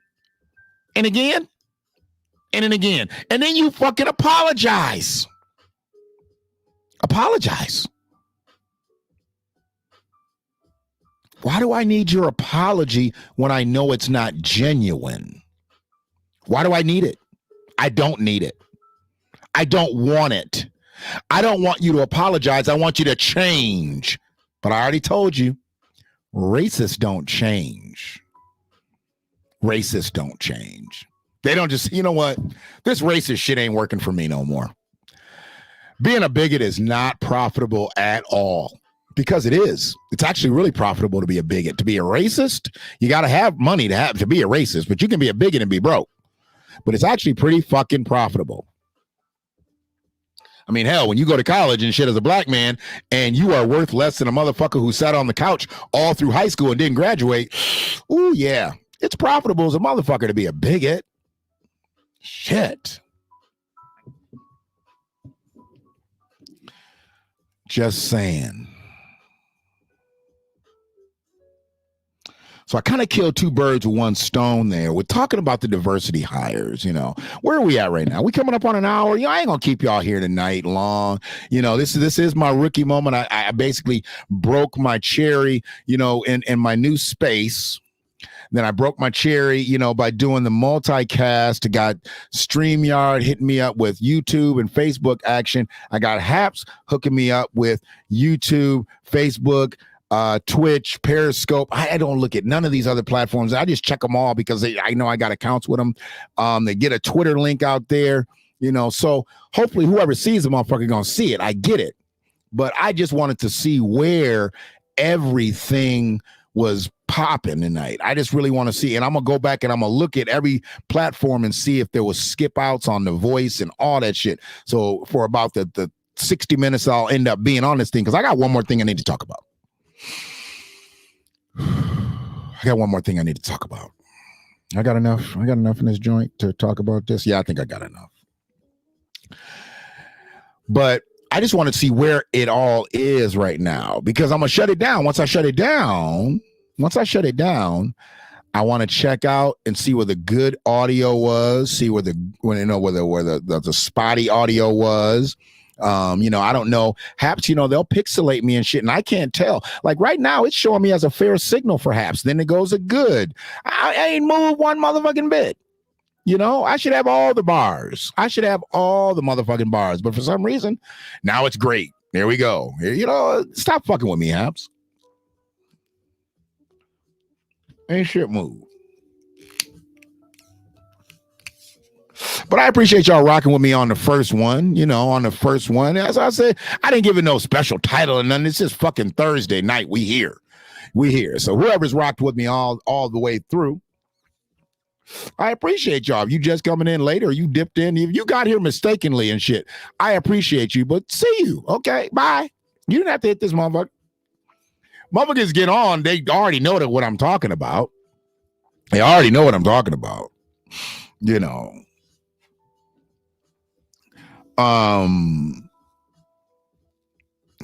A: and again and then again. And then you fucking apologize. Apologize. Why do I need your apology when I know it's not genuine? Why do I need it? I don't need it. I don't want it. I don't want you to apologize. I want you to change. But I already told you, racists don't change. Racists don't change. They don't just, you know what? This racist shit ain't working for me no more. Being a bigot is not profitable at all. Because it is. It's actually really profitable to be a bigot. To be a racist, you got to have money to be a racist, but you can be a bigot and be broke. But it's actually pretty fucking profitable. I mean, hell, when you go to college and shit as a black man and you are worth less than a motherfucker who sat on the couch all through high school and didn't graduate, ooh, yeah, it's profitable as a motherfucker to be a bigot. Shit. Just saying. So I kind of killed two birds with one stone there. We're talking about the diversity hires, you know. Where are we at right now? We coming up on an hour. You know, I ain't gonna keep y'all here tonight long. You know, this is my rookie moment. I basically broke my cherry, you know, in my new space. Then I broke my cherry, you know, by doing the multicast. I got StreamYard hitting me up with YouTube and Facebook action. I got Haps hooking me up with YouTube, Facebook, Twitch, Periscope. I don't look at none of these other platforms. I just check them all because I know I got accounts with them. They get a Twitter link out there, you know. So hopefully whoever sees the motherfucker gonna see it. I get it. But I just wanted to see where everything was popping tonight. I just really want to see, and I'm gonna go back and I'm gonna look at every platform and see if there was skip outs on The Voice and all that shit. So for about the 60 minutes I'll end up being on this thing, because I got one more thing I need to talk about. I got one more thing I need to talk about. I got enough in this joint to talk about this. Yeah, I think I got enough. But I just want to see where it all is right now, because I'm gonna shut it down. Once I shut it down, I want to check out and see where the good audio was, see where the spotty audio was. You know, I don't know. Haps, you know, they'll pixelate me and shit, and I can't tell. Like right now, it's showing me as a fair signal for Haps. Then it goes a good. I ain't moved one motherfucking bit. You know, I should have all the bars. I should have all the motherfucking bars. But for some reason, now it's great. There we go. You know, stop fucking with me, Haps. Ain't shit move. But I appreciate y'all rocking with me on the first one, you know, As I said, I didn't give it no special title or nothing. It's just fucking Thursday night. We here. So whoever's rocked with me all the way through, I appreciate y'all. If you just coming in later or you dipped in, if you got here mistakenly and shit, I appreciate you, but see you. Okay, bye. You didn't have to hit this motherfucker. Motherfuckers get on. They already know what I'm talking about. You know.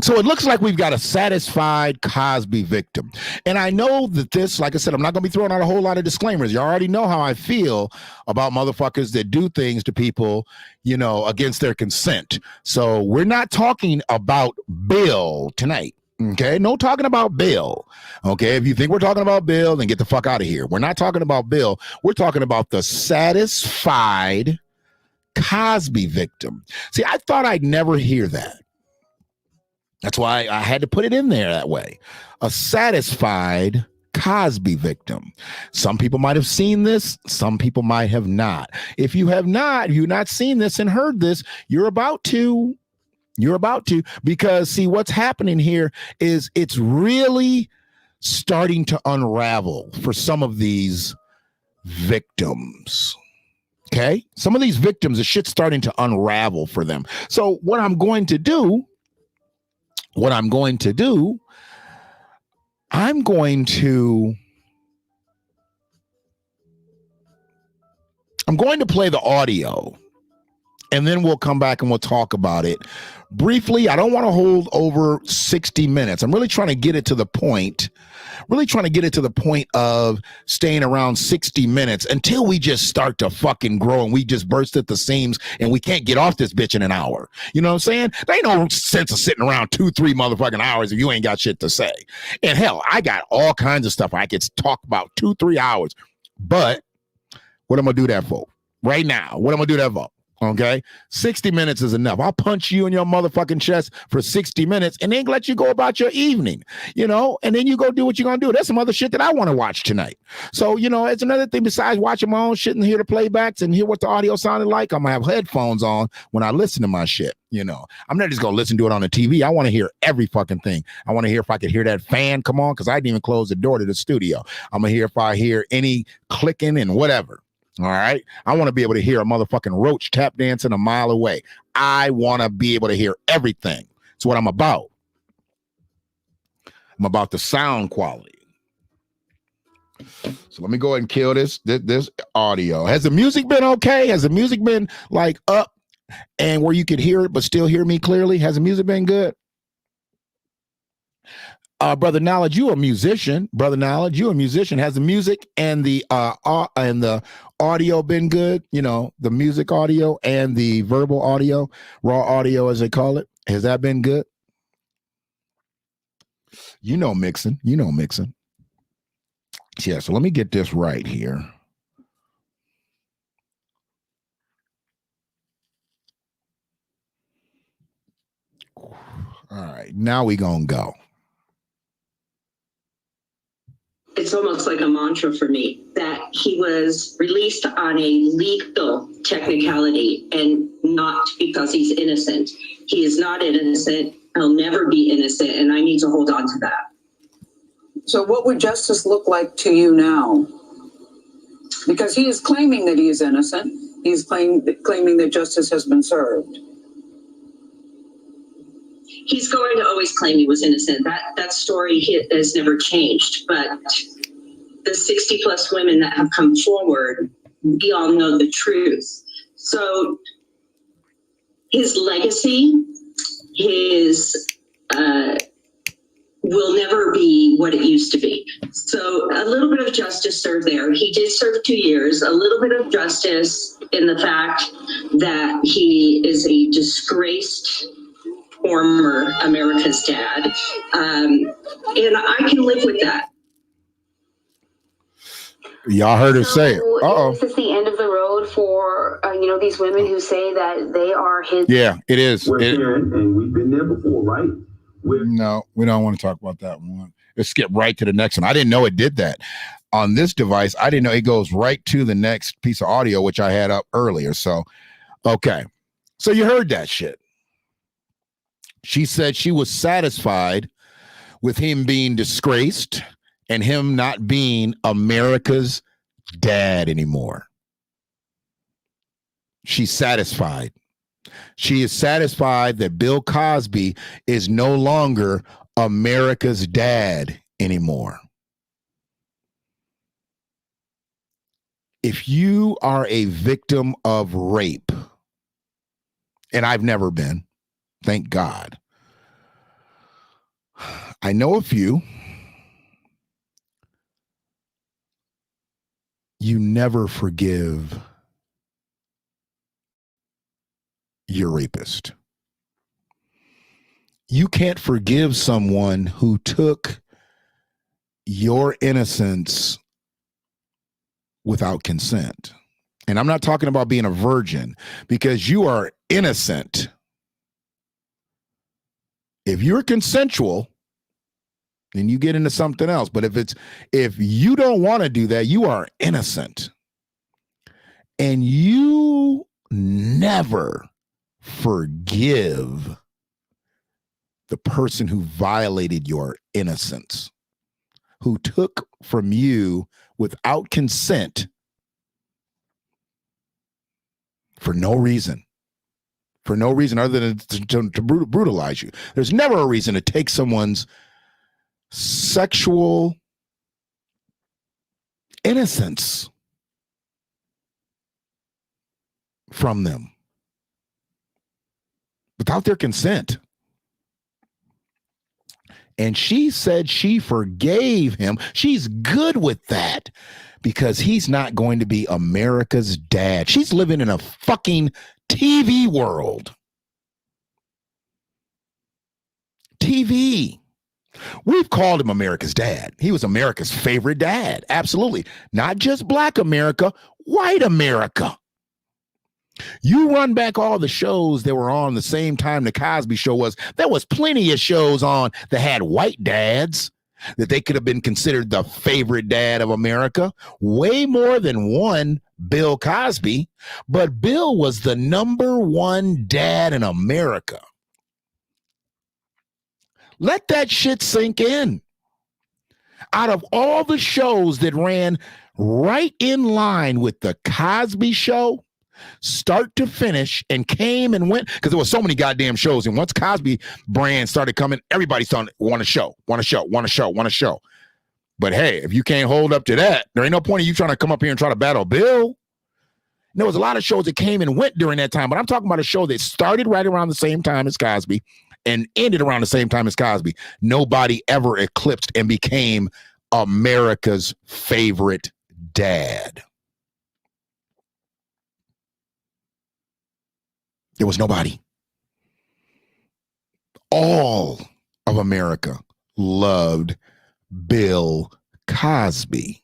A: So it looks like we've got a satisfied Cosby victim. And I know that this, like I said, I'm not going to be throwing out a whole lot of disclaimers. You already know how I feel about motherfuckers that do things to people, you know, against their consent. So we're not talking about Bill tonight. Okay, no talking about Bill. Okay, if you think we're talking about Bill, then get the fuck out of here. We're not talking about Bill. We're talking about the satisfied Cosby victim. See, I thought I'd never hear that. That's why I had to put it in there that way. A satisfied Cosby victim. Some people might have seen this. Some people might have not. If you have not, if you've not seen this and heard this, you're about to, because see, what's happening here is it's really starting to unravel for some of these victims. Okay. Some of these victims, the shit's starting to unravel for them. So what I'm going to do, I'm going to play the audio and then we'll come back and we'll talk about it briefly. I don't want to hold over 60 minutes. I'm really trying to get it to the point. Of staying around 60 minutes until we just start to fucking grow and we just burst at the seams and we can't get off this bitch in an hour. You know what I'm saying? There ain't no sense of sitting around 2-3 motherfucking hours if you ain't got shit to say. And hell, I got all kinds of stuff I could talk about 2-3 hours. But what I'm gonna do that for right now? What I'm gonna do that for? Okay, 60 minutes is enough. I'll punch you in your motherfucking chest for 60 minutes and then let you go about your evening, you know, and then you go do what you're gonna do. There's some other shit that I want to watch tonight. So, you know, it's another thing besides watching my own shit and hear the playbacks and hear what the audio sounded like. I'm gonna have headphones on when I listen to my shit. You know, I'm not just gonna listen to it on the TV. I want to hear every fucking thing. I want to hear if I could hear that fan come on, because I didn't even close the door to the studio. I'm gonna hear if I hear any clicking and whatever. All right. I want to be able to hear a motherfucking roach tap dancing a mile away. I want to be able to hear everything. That's what I'm about. I'm about the sound quality. So let me go ahead and kill this audio. Has the music been okay? Has the music been like up and where you could hear it but still hear me clearly? Has the music been good? Brother Knowledge, you a musician. Brother Knowledge, you a musician. Has the music and the audio been good? You know, the music audio and the verbal audio, raw audio as they call it. Has that been good? You know mixing. Yeah, so let me get this right here. All right, now we gonna go.
D: It's almost like a mantra for me that he was released on a legal technicality and not because he's innocent. He is not innocent. He'll never be innocent, and I need to hold on to that.
E: So what would justice look like to you now? Because he is claiming that he is innocent. He's claiming that justice has been served.
D: He's going to always claim he was innocent. That story has never changed. But the 60 plus women that have come forward, we all know the truth. So his legacy, will never be what it used to be. So a little bit of justice served there. He did serve 2 years, a little bit of justice in the fact that he is a disgraced former America's dad. And I can live with that.
A: Y'all heard her say it.
F: Is this the end of the road for these women who say that they are his?
A: Yeah, it is.
B: Sharon, and we've been there before, right?
A: No, we don't want to talk about that one. Let's skip right to the next one. I didn't know it did that on this device. I didn't know it goes right to the next piece of audio, which I had up earlier. So, okay. So you heard that shit. She said she was satisfied with him being disgraced and him not being America's dad anymore. She's satisfied. She is satisfied that Bill Cosby is no longer America's dad anymore. If you are a victim of rape, and I've never been, thank God. I know a few. You never forgive your rapist. You can't forgive someone who took your innocence without consent. And I'm not talking about being a virgin, because you are innocent. If you're consensual, then you get into something else. But if you don't want to do that, you are innocent. And you never forgive the person who violated your innocence, who took from you without consent for no reason other than to brutalize you. There's never a reason to take someone's sexual innocence from them. without their consent. And she said she forgave him. She's good with that because he's not going to be America's dad. She's living in a fucking TV world. TV. We've called him America's dad. He was America's favorite dad. Absolutely. Not just black America, white America. You run back all the shows that were on the same time the Cosby Show was. There was plenty of shows on that had white dads that they could have been considered the favorite dad of America. Way more than one Bill Cosby. But Bill was the number one dad in America. Let that shit sink in. Out of all the shows that ran right in line with the Cosby Show, start to finish, and came and went, because there were so many goddamn shows. And once Cosby brand started coming, everybody started want a show. But hey, if you can't hold up to that, there ain't no point in you trying to come up here and try to battle Bill. There was a lot of shows that came and went during that time, but I'm talking about a show that started right around the same time as Cosby and ended around the same time as Cosby. Nobody ever eclipsed and became America's favorite dad. There was nobody. All of America loved Bill Cosby.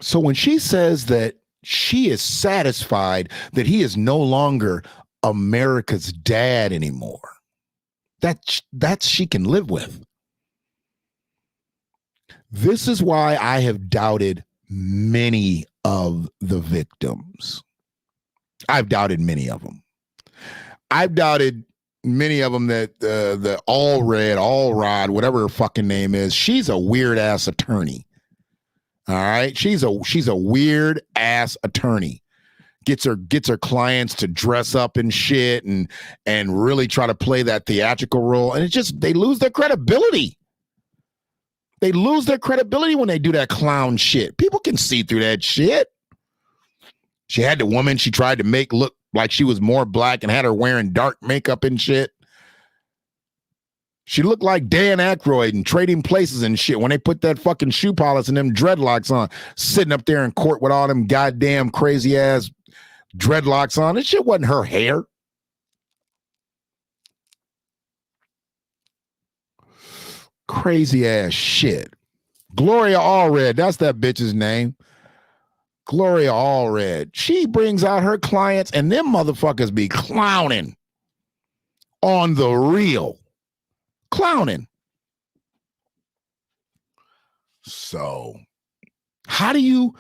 A: So when she says that she is satisfied that he is no longer America's dad anymore, that she can live with. This is why I have doubted many of the victims. I've doubted many of them. I've doubted many of them that the Allrod, whatever her fucking name is, she's a weird ass attorney. All right, she's a weird ass attorney. Gets her clients to dress up and shit and really try to play that theatrical role, and it's just they lose their credibility. They lose their credibility when they do that clown shit. People can see through that shit. She had the woman she tried to make look like she was more black and had her wearing dark makeup and shit. She looked like Dan Aykroyd in Trading Places and shit when they put that fucking shoe polish and them dreadlocks on, sitting up there in court with all them goddamn crazy ass dreadlocks on. This shit wasn't her hair. Crazy ass shit. Gloria Allred, that's that bitch's name. Gloria Allred. She brings out her clients and them motherfuckers be clowning on the real. Clowning. So, how do you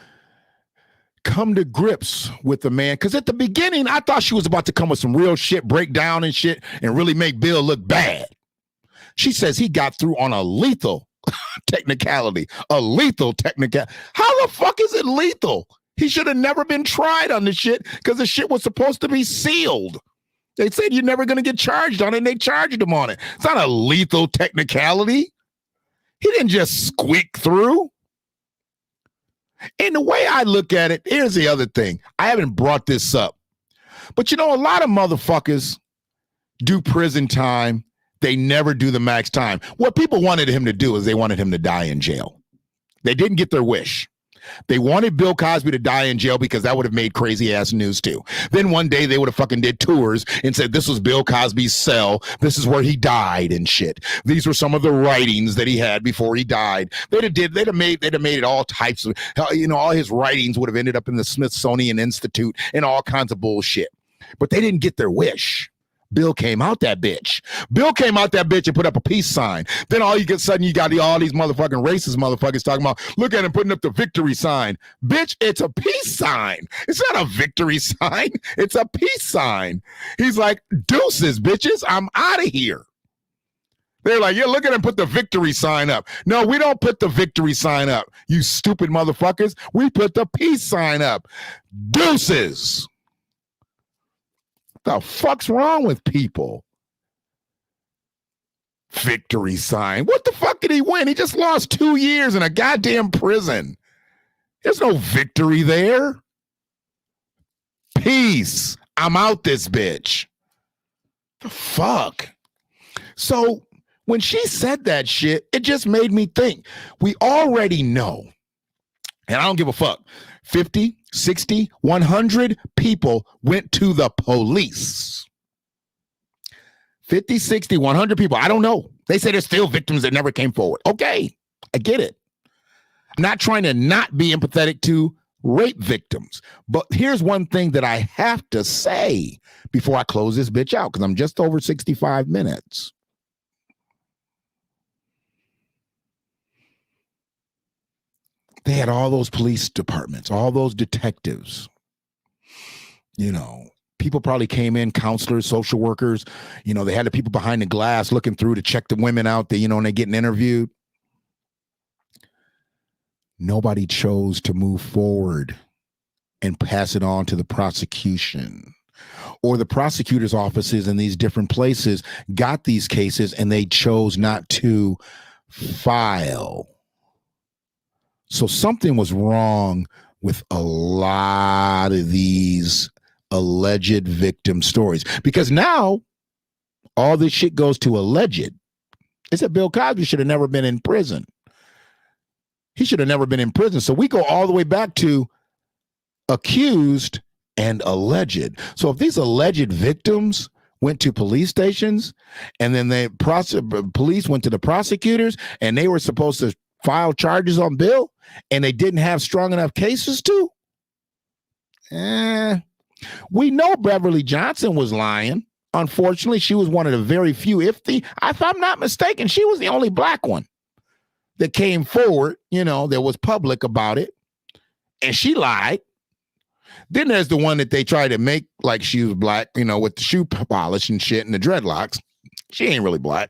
A: come to grips with the man? Because at the beginning, I thought she was about to come with some real shit, break down and shit, and really make Bill look bad. She says he got through on a lethal technicality. A lethal technicality. How the fuck is it lethal? He should have never been tried on the shit because the shit was supposed to be sealed. They said you're never going to get charged on it, and they charged him on it. It's not a lethal technicality. He didn't just squeak through. And the way I look at it, here's the other thing. I haven't brought this up. But you know, a lot of motherfuckers do prison time. They never do the max time. What people wanted him to do is they wanted him to die in jail. They didn't get their wish. They wanted Bill Cosby to die in jail because that would have made crazy ass news too. Then one day they would have fucking did tours and said, this was Bill Cosby's cell. This is where he died and shit. These were some of the writings that he had before he died. They'd have made it all types of, all his writings would have ended up in the Smithsonian Institute and all kinds of bullshit. But they didn't get their wish. Bill came out that bitch. Bill came out that bitch and put up a peace sign. Then all you got all these motherfucking racist motherfuckers talking about, look at him putting up the victory sign. Bitch, it's a peace sign. It's not a victory sign. It's a peace sign. He's like, deuces, bitches, I'm out of here. They're like, yeah, look at him put the victory sign up. No, we don't put the victory sign up, you stupid motherfuckers. We put the peace sign up. Deuces. The fuck's wrong with people? Victory sign. What the fuck did he win? He just lost 2 years in a goddamn prison. There's no victory there. Peace. I'm out this bitch. The fuck? So when she said that shit, it just made me think. We already know, and I don't give a fuck, 50, 60, 100 people went to the police. 50, 60, 100 people. I don't know. They say there's still victims that never came forward. Okay, I get it. I'm not trying to not be empathetic to rape victims. But here's one thing that I have to say before I close this bitch out, because I'm just over 65 minutes. They had all those police departments, all those detectives. You know, people probably came in, counselors, social workers. You know, they had the people behind the glass looking through to check the women out there, you know, and they're getting interviewed. Nobody chose to move forward and pass it on to the prosecution, or the prosecutor's offices in these different places got these cases and they chose not to file. So something was wrong with a lot of these alleged victim stories, because now all this shit goes to alleged. It's that Bill Cosby should have never been in prison. He should have never been in prison. So we go all the way back to accused and alleged. So if these alleged victims went to police stations and then police went to the prosecutors and they were supposed to file charges on Bill and they didn't have strong enough cases to, we know Beverly Johnson was lying. Unfortunately, she was one of the very few, if I'm not mistaken, she was the only black one that came forward, you know, that was public about it, and she lied. Then there's the one that they tried to make like she was black, you know, with the shoe polish and shit and the dreadlocks. She ain't really black.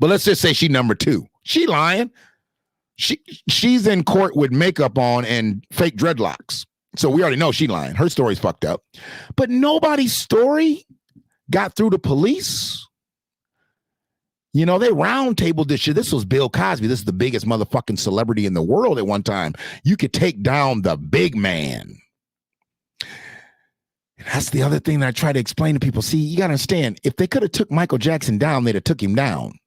A: But let's just say she number 2. She lying. She's in court with makeup on and fake dreadlocks. So we already know she lying. Her story's fucked up. But nobody's story got through the police. You know, they roundtabled this shit. This was Bill Cosby. This is the biggest motherfucking celebrity in the world at one time. You could take down the big man. And that's the other thing that I try to explain to people. See, you got to understand, if they could have took Michael Jackson down, they'd have took him down.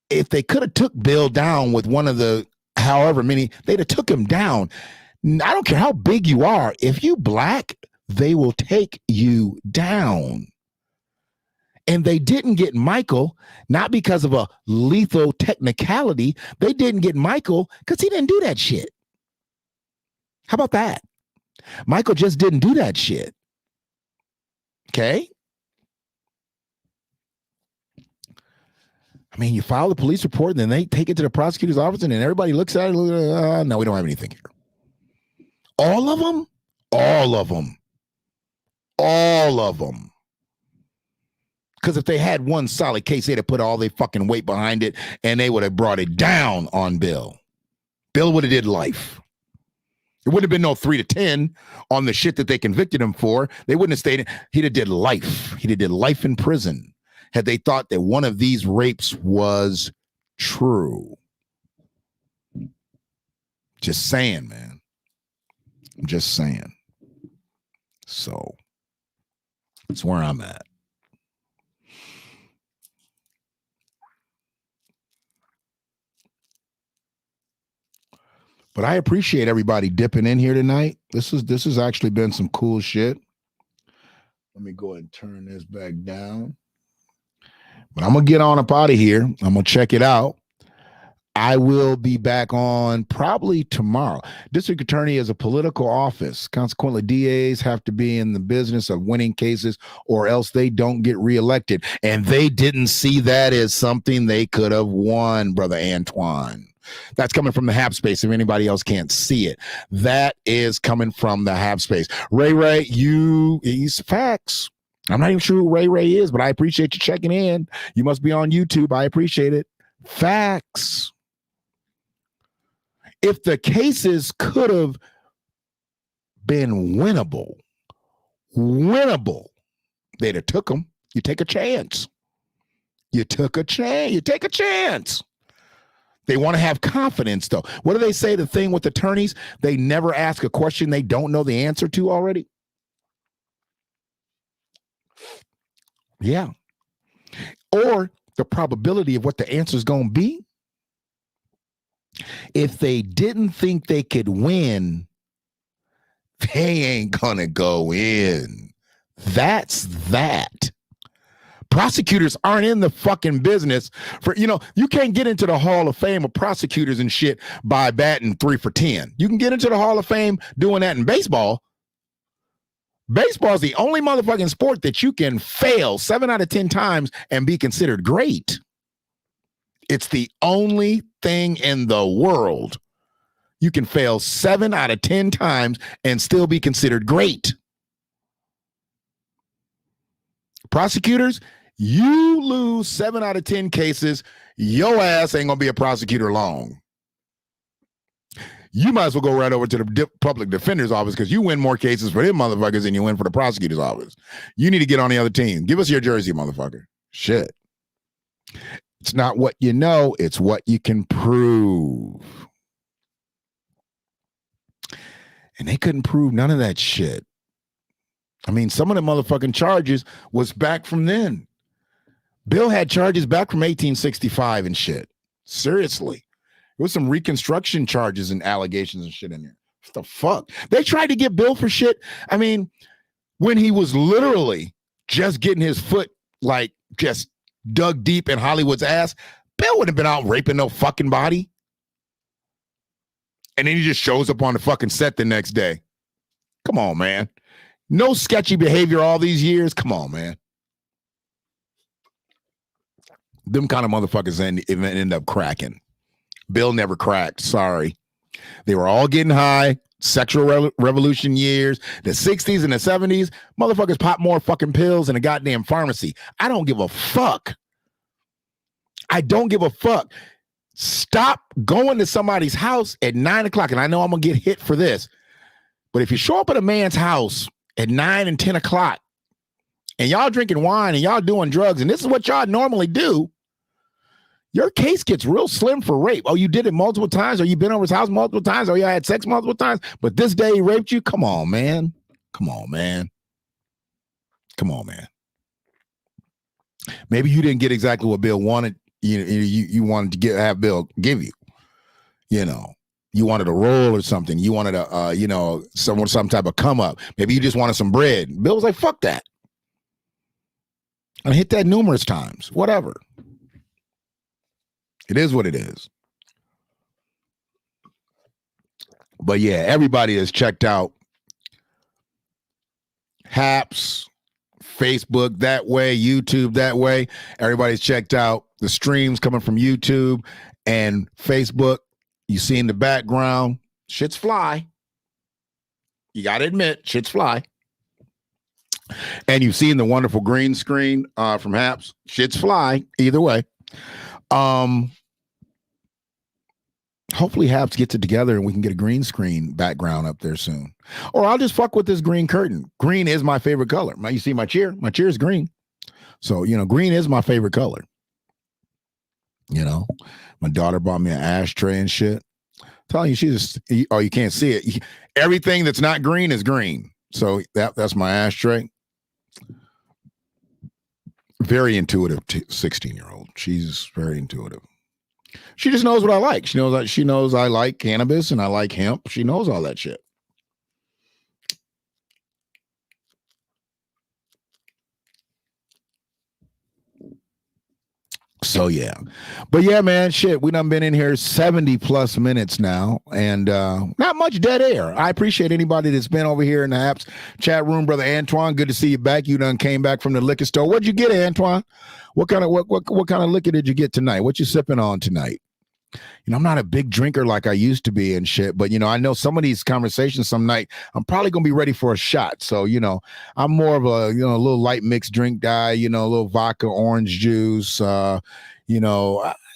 A: If they could have took Bill down with one of the however many, they'd have took him down. I don't care how big you are. If you black, they will take you down. And they didn't get Michael, not because of a lethal technicality. They didn't get Michael because he didn't do that shit. How about that? Michael just didn't do that shit. Okay? I mean, you file the police report and then they take it to the prosecutor's office and then everybody looks at it. No, we don't have anything here. All of them? All of them. All of them. Because if they had one solid case, they'd have put all their fucking weight behind it and they would have brought it down on Bill. Bill would have did life. It wouldn't have been no 3 to 10 on the shit that they convicted him for. They wouldn't have stayed. He'd have did life. He'd have did life in prison had they thought that one of these rapes was true. Just saying, man. I'm just saying. So that's where I'm at. But I appreciate everybody dipping in here tonight. This has actually been some cool shit. Let me go ahead and turn this back down. But I'm going to get on up out of here. I'm going to check it out. I will be back on probably tomorrow. District attorney is a political office. Consequently, DAs have to be in the business of winning cases or else they don't get reelected. And they didn't see that as something they could have won, Brother Antoine. That's coming from the Hab space. If anybody else can't see it, that is coming from the Hab space. Ray, he's facts. I'm not even sure who Ray is, but I appreciate you checking in. You must be on YouTube. I appreciate it. Facts. If the cases could have been winnable, they'd have took them. You take a chance. You took a chance. You take a chance. They want to have confidence, though. What do they say? The thing with attorneys, they never ask a question they don't know the answer to already. Yeah. Or the probability of what the answer is going to be. If they didn't think they could win, they ain't going to go in. That's that. Prosecutors aren't in the fucking business for, you can't get into the Hall of Fame of prosecutors and shit by batting 3 for 10. You can get into the Hall of Fame doing that in baseball. Baseball is the only motherfucking sport that you can fail 7 out of 10 times and be considered great. It's the only thing in the world you can fail 7 out of 10 times and still be considered great. Prosecutors, you lose 7 out of 10 cases, your ass ain't gonna be a prosecutor long. You might as well go right over to the public defender's office because you win more cases for them motherfuckers than you win for the prosecutor's office. You need to get on the other team. Give us your jersey, motherfucker. Shit. It's not what you know, it's what you can prove. And they couldn't prove none of that shit. I mean, some of the motherfucking charges was back from then. Bill had charges back from 1865 and shit. Seriously. There was some Reconstruction charges and allegations and shit in there. What the fuck? They tried to get Bill for shit. I mean, when he was literally just getting his foot like just dug deep in Hollywood's ass, Bill wouldn't have been out raping no fucking body. And then he just shows up on the fucking set the next day. Come on, man. No sketchy behavior all these years. Come on, man. Them kind of motherfuckers end up cracking. Bill never cracked. Sorry. They were all getting high. Sexual revolution years. The 60s and the 70s. Motherfuckers pop more fucking pills in a goddamn pharmacy. I don't give a fuck. I don't give a fuck. Stop going to somebody's house at 9 o'clock. And I know I'm going to get hit for this. But if you show up at a man's house at 9 and 10 o'clock and y'all drinking wine and y'all doing drugs and this is what y'all normally do, your case gets real slim for rape. Oh, you did it multiple times, or you been over his house multiple times, or you had sex multiple times, but this day he raped you? Come on, man. Come on, man. Come on, man. Maybe you didn't get exactly what Bill wanted. You wanted to have Bill give you. You wanted a roll or something. You wanted a some type of come up. Maybe you just wanted some bread. Bill was like, fuck that. I hit that numerous times. Whatever. It is what it is. But yeah, everybody has checked out Haps, Facebook that way, YouTube that way. Everybody's checked out the streams coming from YouTube and Facebook. You see in the background, shit's fly. You got to admit, shit's fly. And you've seen the wonderful green screen from Haps. Shit's fly. Either way. Hopefully Haps gets it together and we can get a green screen background up there soon. Or I'll just fuck with this green curtain. Green is my favorite color. You see my chair? My chair is green. So, green is my favorite color. My daughter bought me an ashtray and shit. I'm telling you, you can't see it. Everything that's not green is green. So that's my ashtray. Very intuitive 16-year-old. She's very intuitive. She just knows what I like. She knows I like cannabis and I like hemp. She knows all that shit. So yeah. But yeah, man, shit, we done been in here 70 plus minutes now and not much dead air. I appreciate anybody that's been over here in the Apps chat room. Brother Antoine, good to see you back. You done came back from the liquor store. What'd you get, Antoine? What kind of liquor did you get tonight? What you sipping on tonight? I'm not a big drinker like I used to be and shit, but I know some of these conversations some night I'm probably gonna be ready for a shot. So I'm more of a a little light mixed drink guy. A little vodka, orange juice. I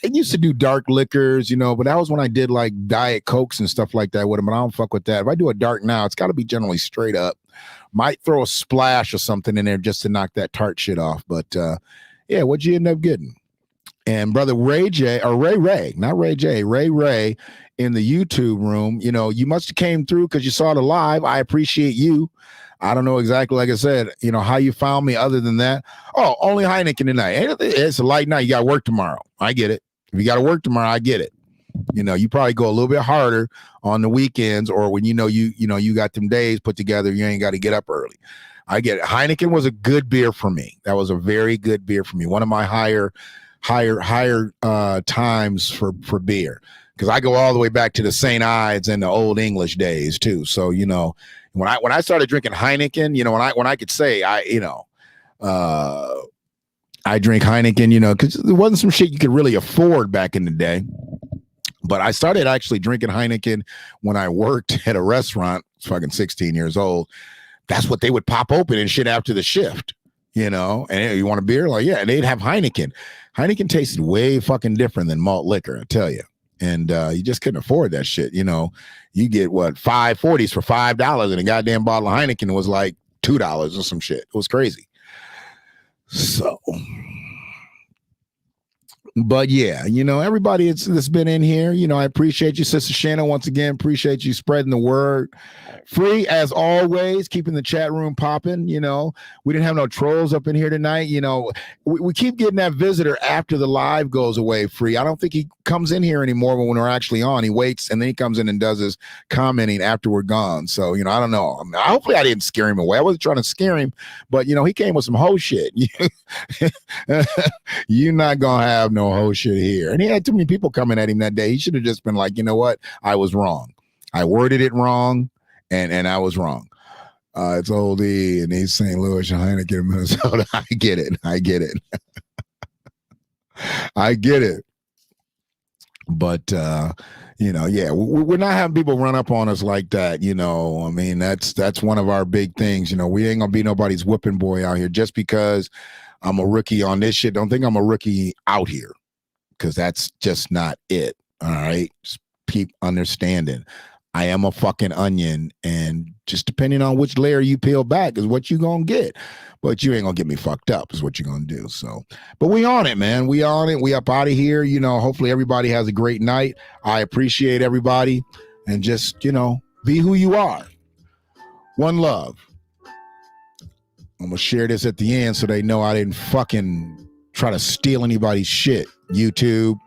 A: used to do dark liquors, but that was when I did like Diet Cokes and stuff like that with them. But I don't fuck with that. If I do a dark now, it's got to be generally straight up. Might throw a splash or something in there just to knock that tart shit off. But yeah, what'd you end up getting? And brother Ray J, or Ray, not Ray J, Ray in the YouTube room, you know, you must have came through because you saw the live. I appreciate you. I don't know exactly, like I said, you know, how you found me other than that. Oh, only Heineken tonight. It's a light night. You got to work tomorrow. I get it. If you got to work tomorrow, I get it. You know, you probably go a little bit harder on the weekends or when you got them days put together, you ain't got to get up early. I get it. Heineken was a good beer for me. That was a very good beer for me. One of my higher times for beer, because I go all the way back to the St. Ides and the Old English days too. So, you know, when I started drinking Heineken, you know, when I could say I drink Heineken, you know, because there wasn't some shit you could really afford back in the day. But I started actually drinking Heineken when I worked at a restaurant, fucking 16 years old. That's what they would pop open and shit after the shift, you know, and hey, you want a beer? Like, yeah, and they'd have Heineken. Heineken tasted way fucking different than malt liquor, I tell you. And you just couldn't afford that shit. You know, you get what, 540s for $5 and a goddamn bottle of Heineken was like $2 or some shit. It was crazy. So, but yeah, you know, everybody that's been in here, you know, I appreciate you, Sister Shannon, once again. Appreciate you spreading the word. Free as always, keeping the chat room popping. You know, we didn't have no trolls up in here tonight. You know, we keep getting that visitor after the live goes away. Free. I don't think he comes in here anymore when we're actually on. He waits and then he comes in and does his commenting after we're gone. So, you know, I don't know. I mean, hopefully I didn't scare him away. I wasn't trying to scare him, but you know, he came with some hoe shit. You're not gonna have no hoe shit here. And he had too many people coming at him that day. He should have just been like, you know what? I was wrong. I worded it wrong. And I was wrong. It's Old E, and he's St. Louis, Heineken, Minnesota. I get it. I get it. But, you know, yeah, we're not having people run up on us like that. You know, I mean, that's one of our big things. You know, we ain't going to be nobody's whipping boy out here just because I'm a rookie on this shit. Don't think I'm a rookie out here, because that's just not it. All right. Just keep understanding. I am a fucking onion, and just depending on which layer you peel back is what you gonna get. But you ain't gonna get me fucked up is what you're gonna do. So, but we on it, man. We on it. We up out of here. You know, hopefully everybody has a great night. I appreciate everybody, and just, you know, be who you are. One love. I'm gonna share this at the end so they know I didn't fucking try to steal anybody's shit. YouTube,